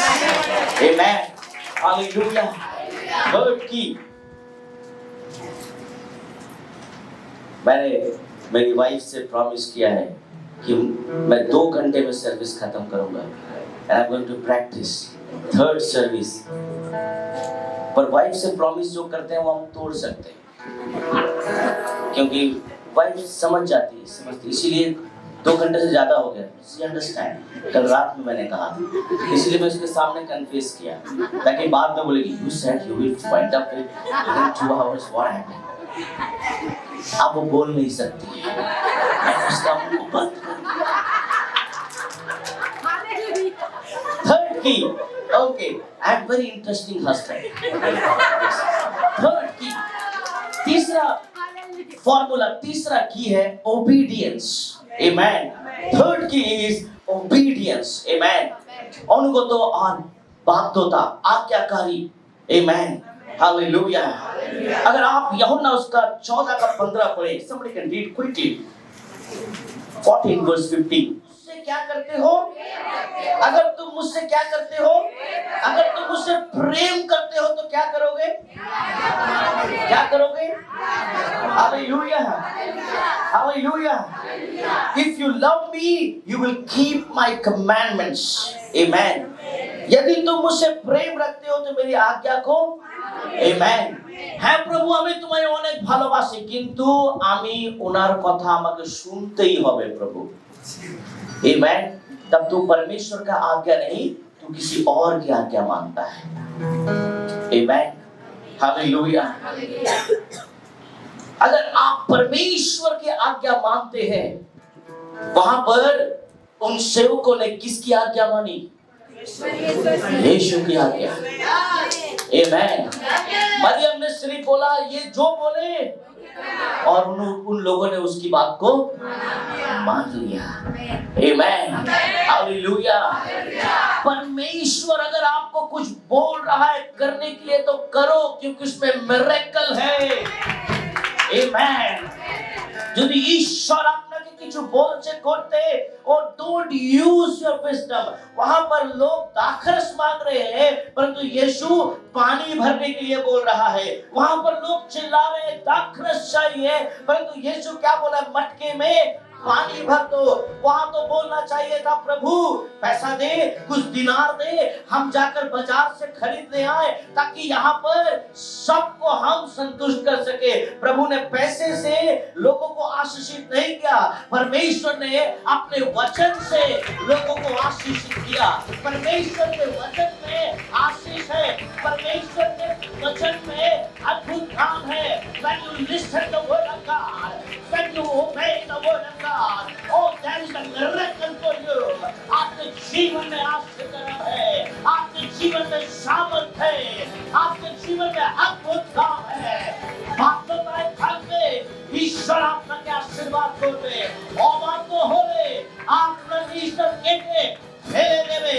Amen. Hallelujah. Third key. मैंने मेरी वाइफ से प्रॉमिस किया है कि मैं 2 घंटे में सर्विस खत्म करूंगा। And I'm going to practice third service. पर वाइफ से प्रॉमिस जो करते हैं वो हम तोड़ सकते हैं, क्योंकि वाइफ समझ जाती है, समझती, इसीलिए 2 घंटे से ज्यादा हो गया। She understand. कल रात में मैंने कहा, इसलिए मैं उसके सामने कन्फेस किया ताकि बाद में बोलेगी you said you will wind up within 2 hours. What happened? अब वो बोल नहीं सकती, मैं उसका मुंह बंद कर दिया। Third key. Okay, I have very interesting husband. Third key. तीसरा फॉर्मूला, तीसरा की है obedience. Amen. Third key is obedience. Amen. अनुगत और बाध्यता, आज्ञाकारी. Amen. Hallelujah. अगर आप यूहन्ना उसका 14 का 15 पढ़े, somebody can read quickly. 14 verse 15. मुझसे क्या करते हो? अगर तुम मुझसे क्या करते हो? अगर तुम मुझसे प्रेम करते हो तो क्या करोगे? क्या करोगे? Hallelujah. Hallelujah. If you love me, you will keep my commandments. Amen. यदि तुम मुझसे प्रेम रखते हो तो मेरी आज्ञा को Amen. হ্যাঁ প্রভু, আমি তোমায় অনেক ভালোবাসি, কিন্তু আমি ওনার কথা আমাকে শুনতেই হবে প্রভু। Amen. तब तू परमेश्वर का आज्ञा नहीं, तू किसी और की आज्ञा मानता है। Amen. Hallelujah. अगर आप परमेश्वर की आज्ञा मानते हैं, वहां पर उन सेवकों ने किसकी आज्ञा मानी? यीशु की आज्ञा। Amen. मरियम ने सिर्फ बोला ये जो बोले, और उन लोगों ने उसकी बात को मान लिया। Amen. Hallelujah. परमेश्वर अगर आपको कुछ बोल रहा है करने के लिए तो करो, क्योंकि उसमें मिरेकल है। Amen. যদি ঈশ্বর আপনাকে কিছু বলছে করতে, और don't use your wisdom, वहां पर लोग दाखरस मांग रहे हैं परंतु यीशु पानी भरने के लिए बोल रहा है। वहां पर लोग चिल्ला रहे हैं दाखरस चाहिए, परंतु यीशु क्या बोला? मटके में पानी भर दो। वहां तो बोलना चाहिए था प्रभु पैसा दे, कुछ दिनार दे, हम जाकर बाजार से खरीदने आए ताकि यहाँ पर सबको हम संतुष्ट कर सके। प्रभु ने पैसे से लोगों को आशीषित नहीं किया, परमेश्वर ने अपने वचन से लोगों को आशीषित किया। परमेश्वर के वचन में आशीष है, परमेश्वर के वचन में अद्भुत काम है। When you listen the word of God, when you obey the word of God, oh there is a miracle for you. आपके जीवन में आशीर्वाद है, आपके जीवन में सामर्थ है, आपके जीवन में अद्भुत काम है। বাধ্যতায় থাকবে ঈশ্বর আপনাকে আশীর্বাদ করবে, অবাধ্য হলে আপনার ঈশ্বর কেটে ফেলে দেবে।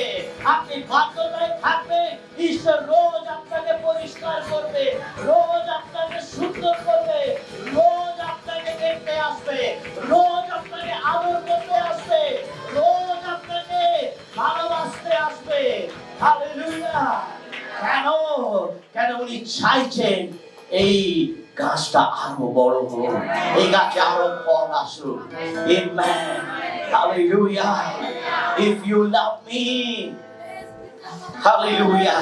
আপনি বাধ্যতায় থাকবেন, ঈশ্বর রোজ আপনাকে পরিষ্কার করবে, রোজ আপনাকে সুন্দর করবে, রোজ আপনাকে দেখতে আসবে, রোজ আপনাকে আদর করতে আসবে, রোজ আপনাকে ভালোবাসতে আসবে। হালেলুয়া। কেন কেন উনি চাইছেন এই গাছটা আরো বড় হোক, এই গাছে আরো ফল আসুক। Amen. Hallelujah. If you love me, Hallelujah.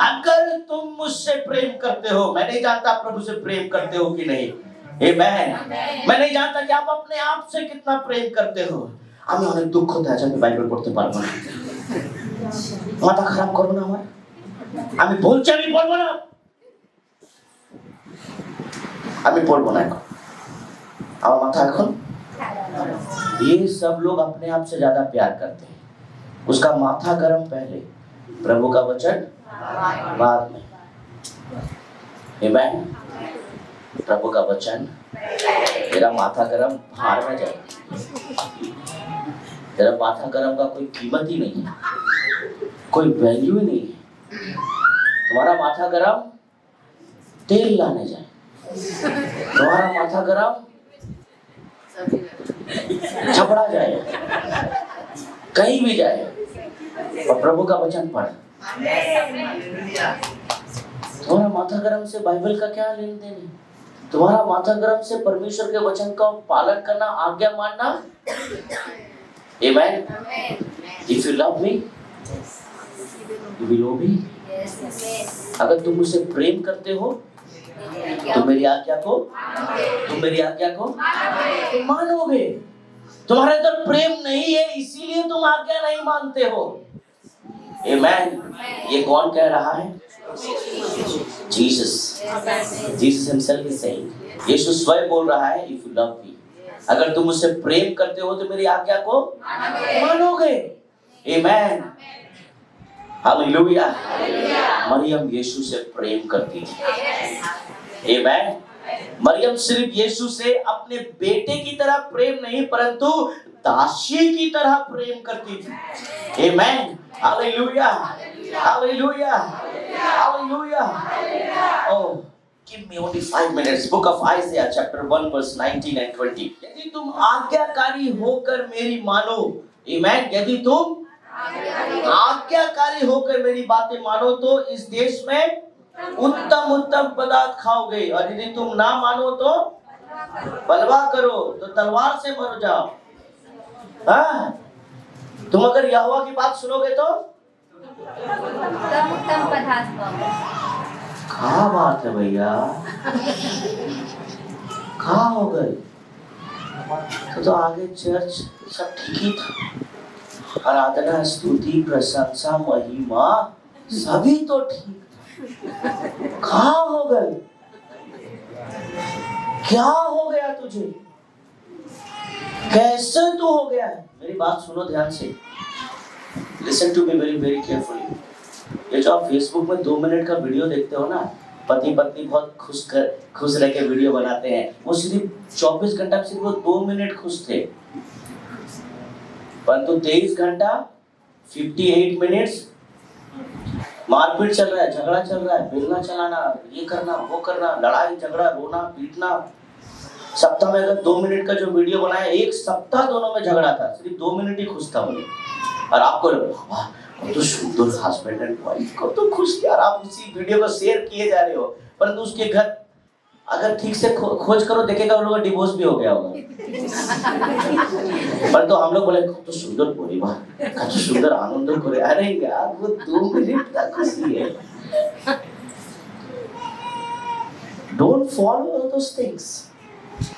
अगर तुम मुझसे प्रेम करते हो, मैं नहीं जानता प्रभु से प्रेम करते हो कि नहीं। Amen. मैं नहीं जानता कि आप अपने आप से कितना प्रेम करते हो। আমি অনেক দুঃখ হতে আছে, আমি বাইবেল পড়তে পারবো না, মাথা খারাপ করবো না আমার, আমি বলছি আমি পড়বো না, আমি পড়বো না এখন, আমার মাথা এখন। ये सब लोग अपने आप से ज्यादा प्यार करते हैं, उसका माथा गरम पहले, प्रभु का वचन बाद में। Amen. प्रभु का वचन, तेरा माथा गरम भाड़ में जाए, तेरा माथा गरम का कोई कीमत ही नहीं है, कोई वैल्यू ही नहीं है। तुम्हारा माथा गरम तेल लाने जाए, तुम्हारा माथा गरम छपड़ा जाए, कहीं भी जाए, और प्रभु का वचन पढ़। तुम्हारा माथा गरम से बाइबल का क्या लेन देन है? तुम्हारा माथा गरम से परमेश्वर के वचन का पालन करना, आज्ञा मानना। Amen. If you love me, you will obey. अगर तुम मुझसे प्रेम करते हो तुम मेरी आज्ञा को मानोगे। तुम्हारे अंदर प्रेम नहीं है इसीलिए तुम आज्ञा नहीं मानते हो। Amen. ये कौन कह रहा है? Jesus himself is saying. यीशु स्वयं बोल रहा है, if you love me, अगर तुम मुझसे प्रेम करते हो तो मेरी आज्ञा को मानोगे। Amen. हालेलुया। मरियम यीशु से प्रेम करती थी। Amen. मरियम सिर्फ यीशु से अपने बेटे की तरह प्रेम नहीं परंतु दासी की तरह प्रेम करती थी। Amen. Hallelujah. Hallelujah. Hallelujah. Oh, give me only 5 minutes. Book of Isaiah chapter 1 verse 19 and 20. यदि तुम आज्ञाकारी होकर मेरी मानो, Amen. यदि तुम आज्ञाकारी होकर मेरी बातें मानो तो इस देश में उत्तम पदार्थ खाओगे, और यदि तुम ना मानो तो बलवा करो, तो तलवार से मर जाओ। हाँ? तुम अगर यहोवा की बात सुनोगे तो उत्तम पदार्थ खाओगे। क्या बात है भैया, कहाँ हो गए? तो आगे चर्च सब ठीक ही था, आराधना स्तुति प्रशंसा महिमा सभी तो ठीक, कहाँ हो गए? क्या हो गया तुझे? कैसे तू हो गया है? मेरी बात सुनो ध्यान से, listen to me very very carefully. ये जो आप फेसबुक में 2 मिनट का वीडियो देखते हो ना, पति पत्नी बहुत खुश रह के वीडियो बनाते हैं, वो सिर्फ 24 घंटा में सिर्फ वो 2 मिनट खुश थे, परंतु 23 घंटा 58 मिनट्स मारपीट चल रहा है, झगड़ा चल रहा है, बेलना चलाना, ये करना वो करना, लड़ाई झगड़ा, रोना पीटना। सप्ताह में अगर 2 मिनट का जो वीडियो बनाया, एक सप्ताह दोनों में झगड़ा था, सिर्फ 2 मिनट ही खुश था मुझे। और आपको तो सुंदर हस्बैंड एंड वाइफ को तो खुश यार, आप उसी वीडियो को शेयर किए जा रहे हो, परंतु उसके घर अगर ठीक से खोज करो देखेगा उन लोगों का डिवोर्स भी हो गया होगा। पर तो हम लोग बोले तो सुंदर परिवार, तो सुंदर आनंद करे। अरे यार वो 2 मिनट का खुशी है। Don't follow all those things.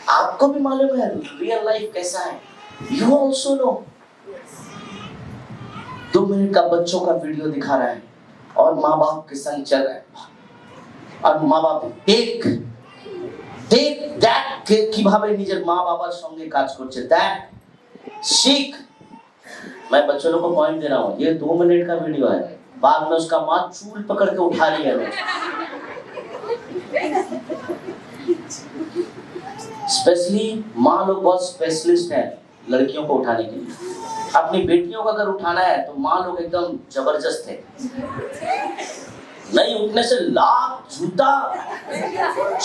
आपको भी मालूम है रियल लाइफ कैसा है। You also no. 2 मिनट का बच्चों का वीडियो दिखा रहा है और माँ बाप के संग चल रहा है और माँ बाप देख কিভাবে নিজের মা বাবার সঙ্গে কাজ করছে। দেখ सीख। मैं बच्चों लोग को पॉइंट दे रहा हूँ, ये 2 मिनट का वीडियो है, बाद में उसका माँ चूल पकड़ के उठा लिया है। स्पेशली माँ लोग बहुत स्पेशलिस्ट हैं लड़कियों को उठाने के लिए। अपनी बेटियों को अगर उठाना है तो माँ लोग एकदम जबरदस्त है। नहीं उठने से लात जूता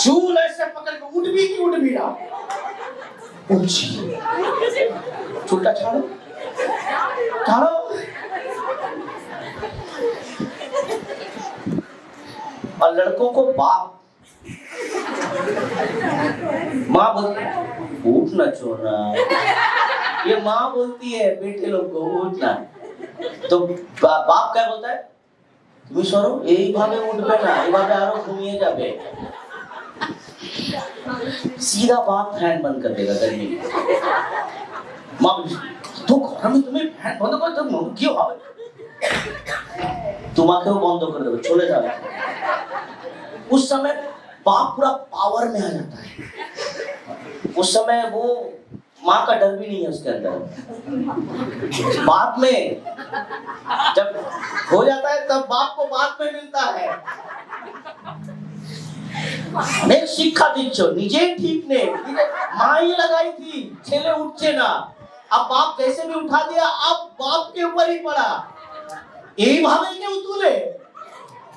चूल ऐसे पकड़ के उठ भी रहा। चूल्टा छाड़ो और लड़कों को बाप माँ बोलती उठना छोड़ना, ये माँ बोलती है बेटे लोग को उठना, तो बाप क्या बोलता है তুমি সরো এইভাবে উঠবে না, এইভাবে আরো ঘুমিয়ে যাবে। सीधा बाप फैन बंद कर देगा गर्मी में। माँ तो घर में तुम्हें फैन बंद कर दो क्यों হবে, তোমাকেও বন্ধ করে দেবে, চলে যাবে। उस समय बाप पूरा पावर में आ जाता है। उस समय वो माँ का डर भी नहीं है उसके अंदर। बाद में जब हो जाता है तब बाप को बाद में मिलता है। मैं शिक्षा দিচ্ছ নিজে ठीक ने माँ ही लगाई थी ছেলে উঠছে না, अब बाप कैसे भी उठा दिया, अब बाप के ऊपर ही पड़ा। এইভাবে কেউ তুলে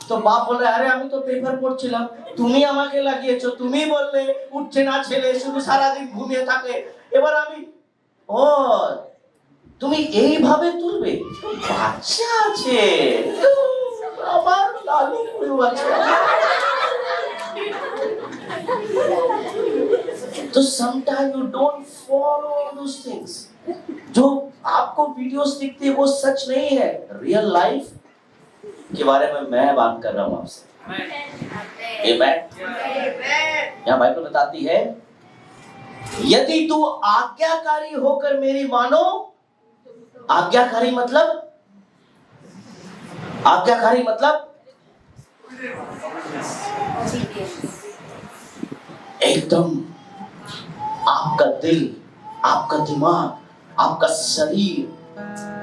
তো বাপ বলে আরে আমি তো পেপার পড়ছিলাম, তুমি আমাকে লাগিয়েছো, তুমি বললে উঠছে না ছেলে, শুধু সারা দিন ঘুমিয়ে থাকে, এবার আমি ও তুমি এইভাবে তুলবে, বাচ্চা আছে আমার লালু পুরো আছে। तो sometimes you don't follow those things। जो आपको वीडियोस दिखते हैं वो सच नहीं है। रियल लाइफ के बारे में मैं बात कर रहा हूँ आपसे। आमेन। यहाँ बाइबल बताती है यदि तू आज्ञाकारी होकर मेरी मानो। आज्ञाकारी मतलब एकदम आपका दिल, आपका दिमाग, आपका शरीर,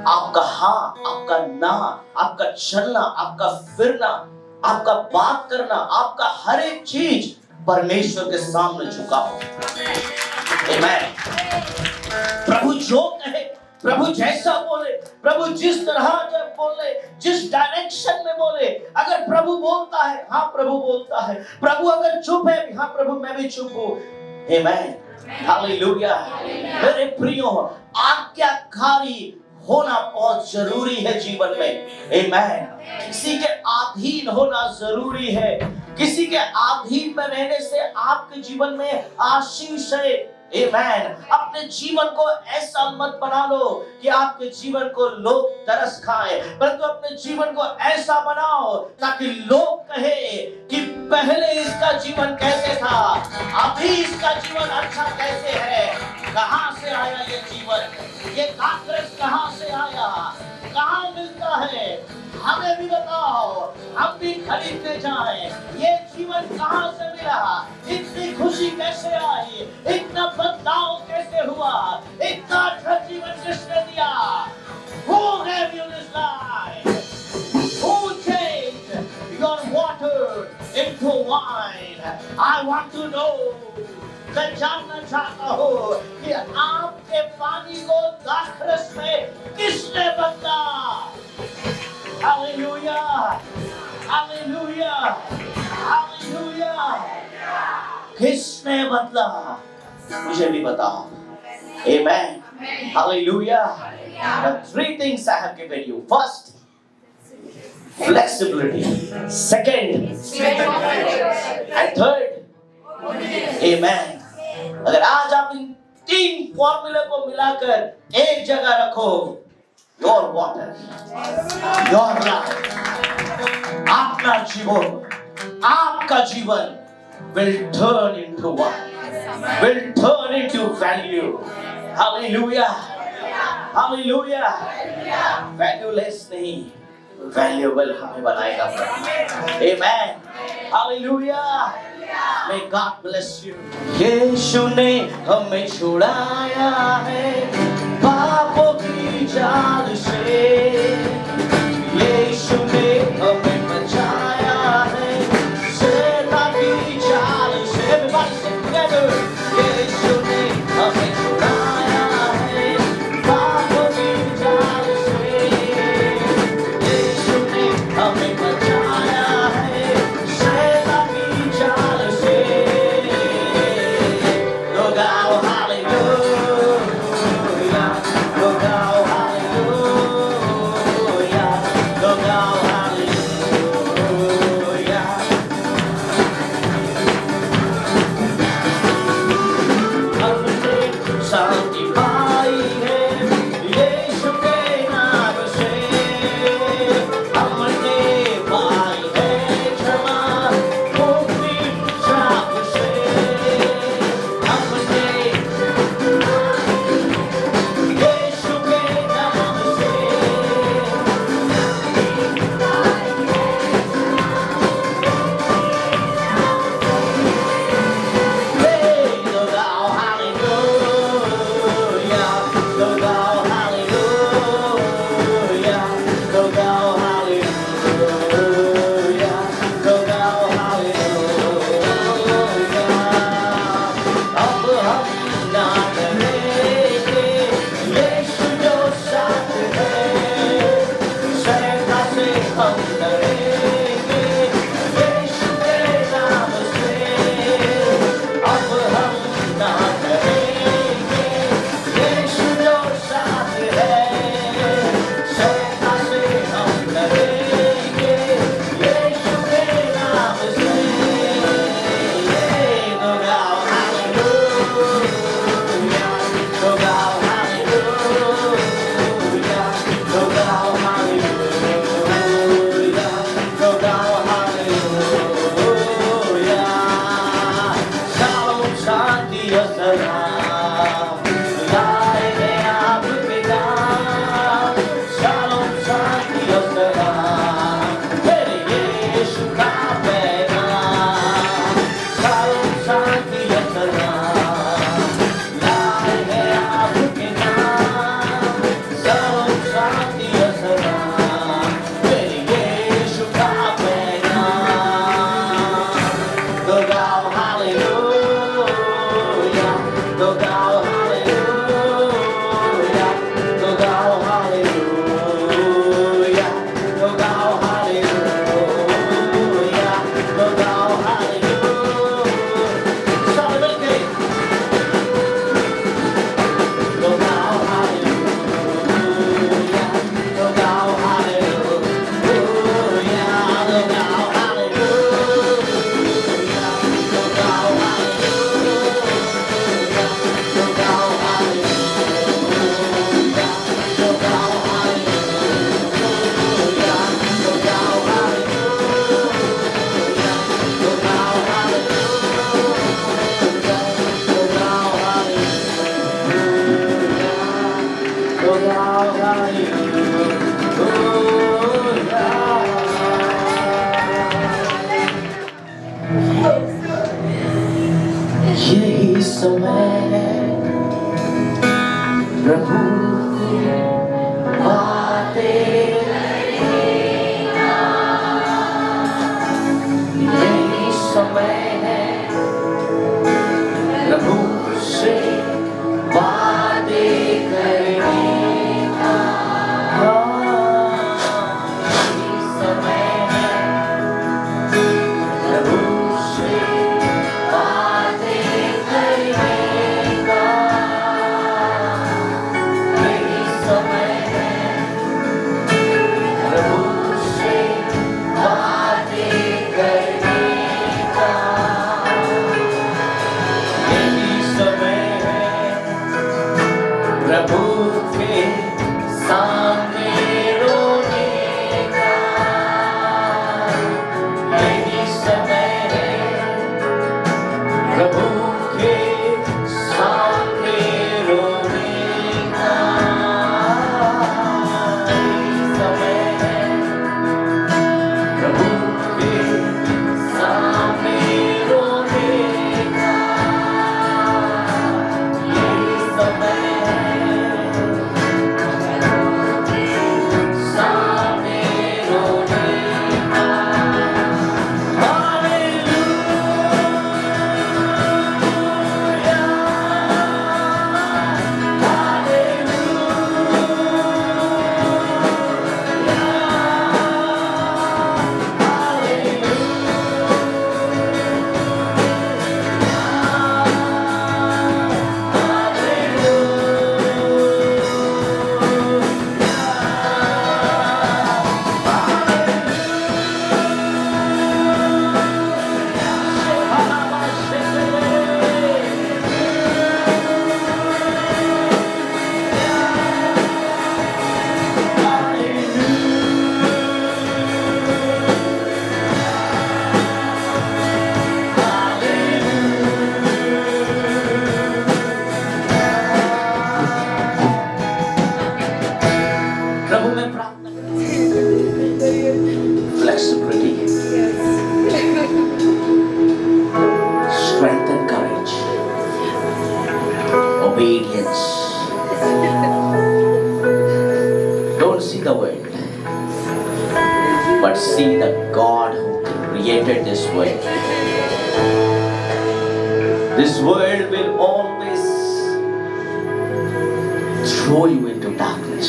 आपका हाथ, आपका नाक, आपका चलना, आपका फिरना, आपका बात करना, आपका हर एक चीज परमेश्वर के सामने झुका हो। आमेन। प्रभु जो कहे, प्रभु जैसा बोले, प्रभु जिस तरह जब बोले, जिस डायरेक्शन में बोले, अगर प्रभु बोलता है हाँ प्रभु बोलता है, प्रभु अगर चुप है हाँ प्रभु मैं भी चुप हूँ। आमेन। हालेलुया। मेरे प्रियो आज्ञाकारी होना बहुत जरूरी है जीवन में। आमेन। किसी के अधीन होना जरूरी है। किसी के अधीन में रहने से आपके जीवन में आशीष है। आमेन। अपने जीवन को ऐसा मत बना लो कि आपके जीवन को लोग तरस खाएं, परंतु अपने जीवन को ऐसा बनाओ ताकि लोग कहे कि पहले इसका जीवन कैसे था, अभी इसका जीवन अच्छा कैसे है। कहां से आया ये जीवन, ये कांग्रेस कहां से आया, कहां मिलता है, हमें भी बताओ, हम भी खरीदने जाएं। ये जीवन कहां से मिला, इतनी खुशी कैसे आई, इतना बदलाव कैसे हुआ, इतना अच्छा जीवन किसने दिया। Who gave you this life? Who changed your water into wine? I want to know। मैं जानना चाहता हूँ कि आपके पानी को दाखरस में किसने बदला। Hallelujah, hallelujah, hallelujah. किसने बदला मुझे भी बताओ। आमेन। Hallelujah. The 3 things I have given you. First, flexibility. Second, and third, आमेन। अगर आज आप इन 3 फॉर्मूले को मिलाकर एक जगह रखो, योर वाटर, योर लाइफ, आपका जीवन, आपका जीवन will turn into what? Will turn into value. Hallelujah. Hallelujah. Valueless नहीं, valuable हमें बनाएगा। Amen. Hallelujah. May God bless you. यीशु ने हमें छुड़ाया है पापों की जाल से। यीशु ने हमें बचाया है शैतान की जाल से। Everybody sing together. यीशु ने हमें छुड़ाया है पापों की जाल से। यीशु ने हमें बचाया है शैतान की जाल से। Look out, hallelujah. Look out, hallelujah. प्रभु में प्रार्थना flexibility, strength and courage, obedience. Don't see the world, but see the God who created this world. This world will always throw you into darkness.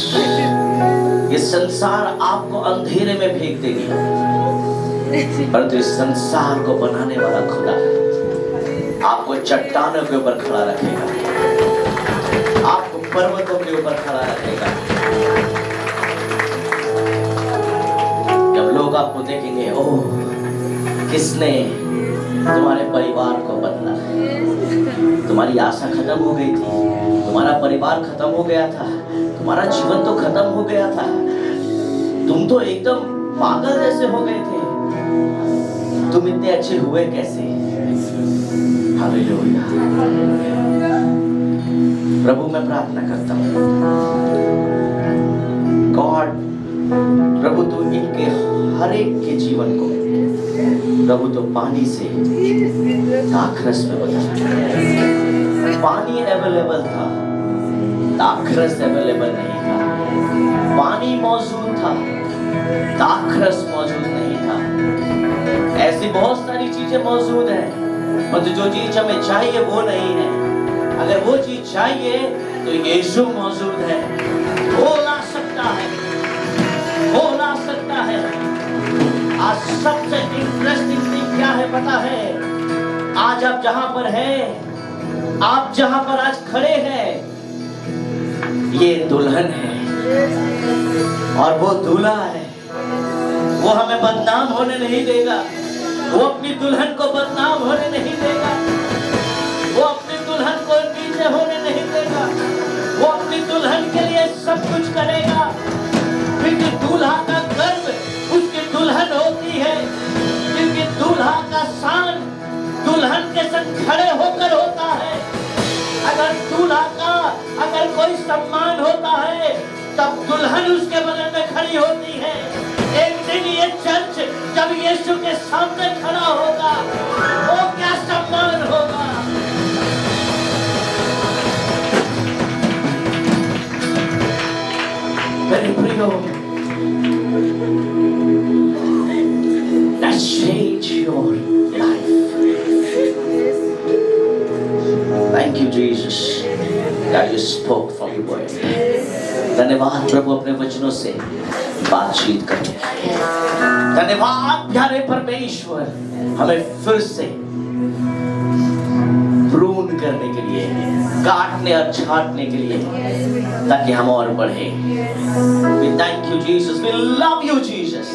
ये संसार आपको अंधेरे में फेंक देगी, परंतु इस संसार को बनाने वाला खुदा आपको चट्टानों के ऊपर खड़ा रखेगा, आपको पर्वतों के ऊपर खड़ा रखेगा। जब लोग आपको देखेंगे, ओह किसने तुम्हारे परिवार को बदला, तुम्हारी आशा खत्म हो गई थी, तुम्हारा परिवार खत्म हो गया था, तुम्हारा जीवन तो खत्म हो गया था, तुम तो एकदम पागल जैसे हो गए थे, तुम इतने अच्छे हुए कैसे? हालेलुया। प्रभु मैं प्रार्थना करता हूँ, गॉड प्रभु तू इनके हर एक के जीवन को प्रभु तो पानी से दाखरस में बदल। पानी अवेलेबल था, दाखरस अवेलेबल नहीं था। पानी मौजूद था, दाखरस मौजूद नहीं था। ऐसी बहुत सारी चीजें मौजूद हैं, परंतु जो चीज हमें चाहिए वो नहीं है। अगर वो चीज चाहिए तो यीशु मौजूद है, वो ला सकता है, वो ला सकता है। आज सबसे इंटरेस्टिंग थिंग क्या है पता है? आज आप जहां पर हैं, आप जहां पर आज खड़े हैं, ये दुल्हन है और वो दूल्हा है। वो हमें बदनाम होने नहीं देगा, वो अपनी दुल्हन को बदनाम होने नहीं देगा, वो अपनी दुल्हन को नीचे होने नहीं देगा, वो अपनी दुल्हन के लिए सब कुछ करेगा। क्योंकि दूल्हा का गर्व उसकी दुल्हन होती है, क्योंकि दूल्हा का शान दुल्हन के संग खड़े होकर होता है। अगर दूल्हा का अगर कोई सम्मान होता है तब दुल्हन उसके बगल में खड़ी होती है। एक दिन ये चर्च जब यीशु के सामने खड़ा होगा, वो क्या सम्मान होगा। मेरे प्रियो, that change your life. Thank you Jesus that you spoke from your word. धन्यवाद प्रभु अपने वचनों से बातचीत करने। धन्यवाद प्यारे परमेश्वर, हमें फिर से प्रून करने के लिए, काटने और छांटने के लिए, ताकि हम और बढ़े। We thank you Jesus, we love you Jesus।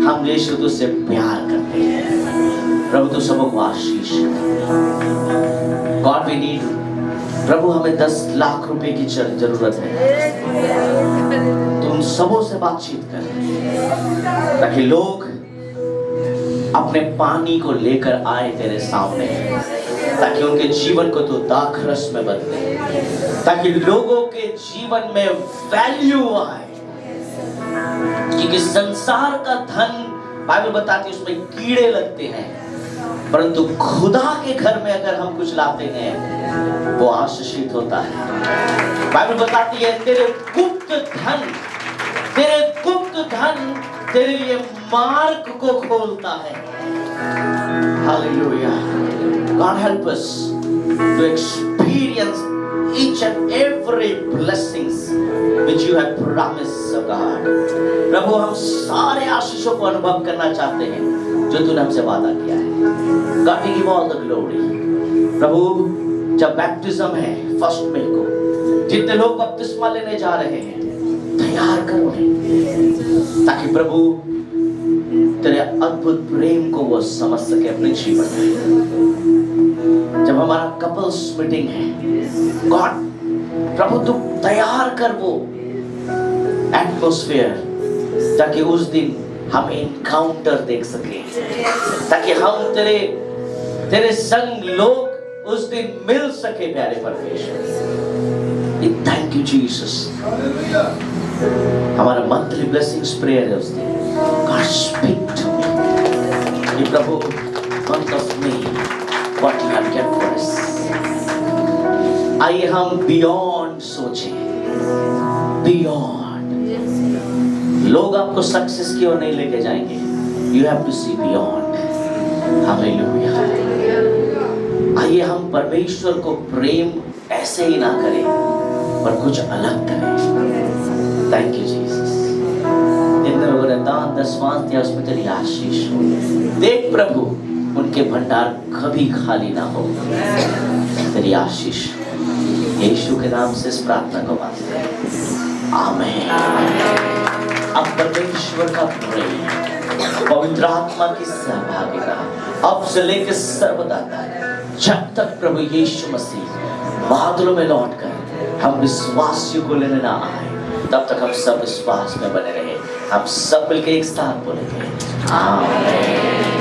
हम यीशु तुझसे प्यार करते हैं। प्रभु तू सबको आशीष कर। God we need, प्रभु हमें 10 लाख रुपए की जरूरत है। तुम सबों से बातचीत कर, ताकि लोग अपने पानी को लेकर आए तेरे सामने, ताकि उनके जीवन को तो दाखरस में बदले, ताकि लोगों के जीवन में वैल्यू आए। क्योंकि संसार का धन, बाइबल बताती है उसमें कीड़े लगते हैं, परंतु खुदा के घर में अगर हम कुछ लाते हैं वो आशीषित होता है। बाइबल बताती है तेरे गुप्त धन तेरे लिए मार्ग को खोलता है। Hallelujah. God help us to experience each and every blessings which you have promised, oh God. प्रभु हम सारे आशीषों को अनुभव करना चाहते हैं जो तूने हमसे वादा किया है। God we give all the glory। प्रभु जब बैप्टिज्म है 1 मई को, जितने लोग बपतिस्मा लेने जा रहे हैं तैयार करो, ताकि प्रभु तेरे अद्भुत प्रेम को वो समझ सके अपने जीवन में। जब हमारा कपल्स मीटिंग है, गॉड प्रभु तू तैयार कर वो एटमॉस्फेयर, ताकि उस दिन हम एनकाउंटर देख सके, ताकि हम तेरे संग लोग उस दिन मिल सके। प्यारे परमेश्वर, थैंक यू यू जीसस। हमारा मंथली ब्लेसिंग्स प्रेयर है उस दिन। God speak to me. ये प्रभु month of May what you have kept for us. आइए हम बियॉन्ड सोचें, बियॉन्ड। लोग आपको सक्सेस की ओर नहीं लेके जाएंगे, you have to see beyond. Hallelujah. आइए हम परमेश्वर को प्रेम ऐसे ही ना करें पर कुछ अलग करें। Thank you Jesus. जिन लोगों ने दान दसवां दिया उसमें तेरी आशीष हो। देख प्रभु उनके भंडार कभी खाली ना हो, तेरी आशीष। यीशु के नाम से इस प्रार्थना को मांगते हैं, आमीन। अब परमेश्वर का प्रेम, पवित्र आत्मा की सहभागिता अब से लेकर सर्वदा तक, जब तक प्रभु यीशु मसीह बादलों में लौटकर हम विश्वासियों को लेने ना आए, तब तक हम सब विश्वास में बने रहे। हम सब मिलकर एक साथ बोलेंगे, आमीन।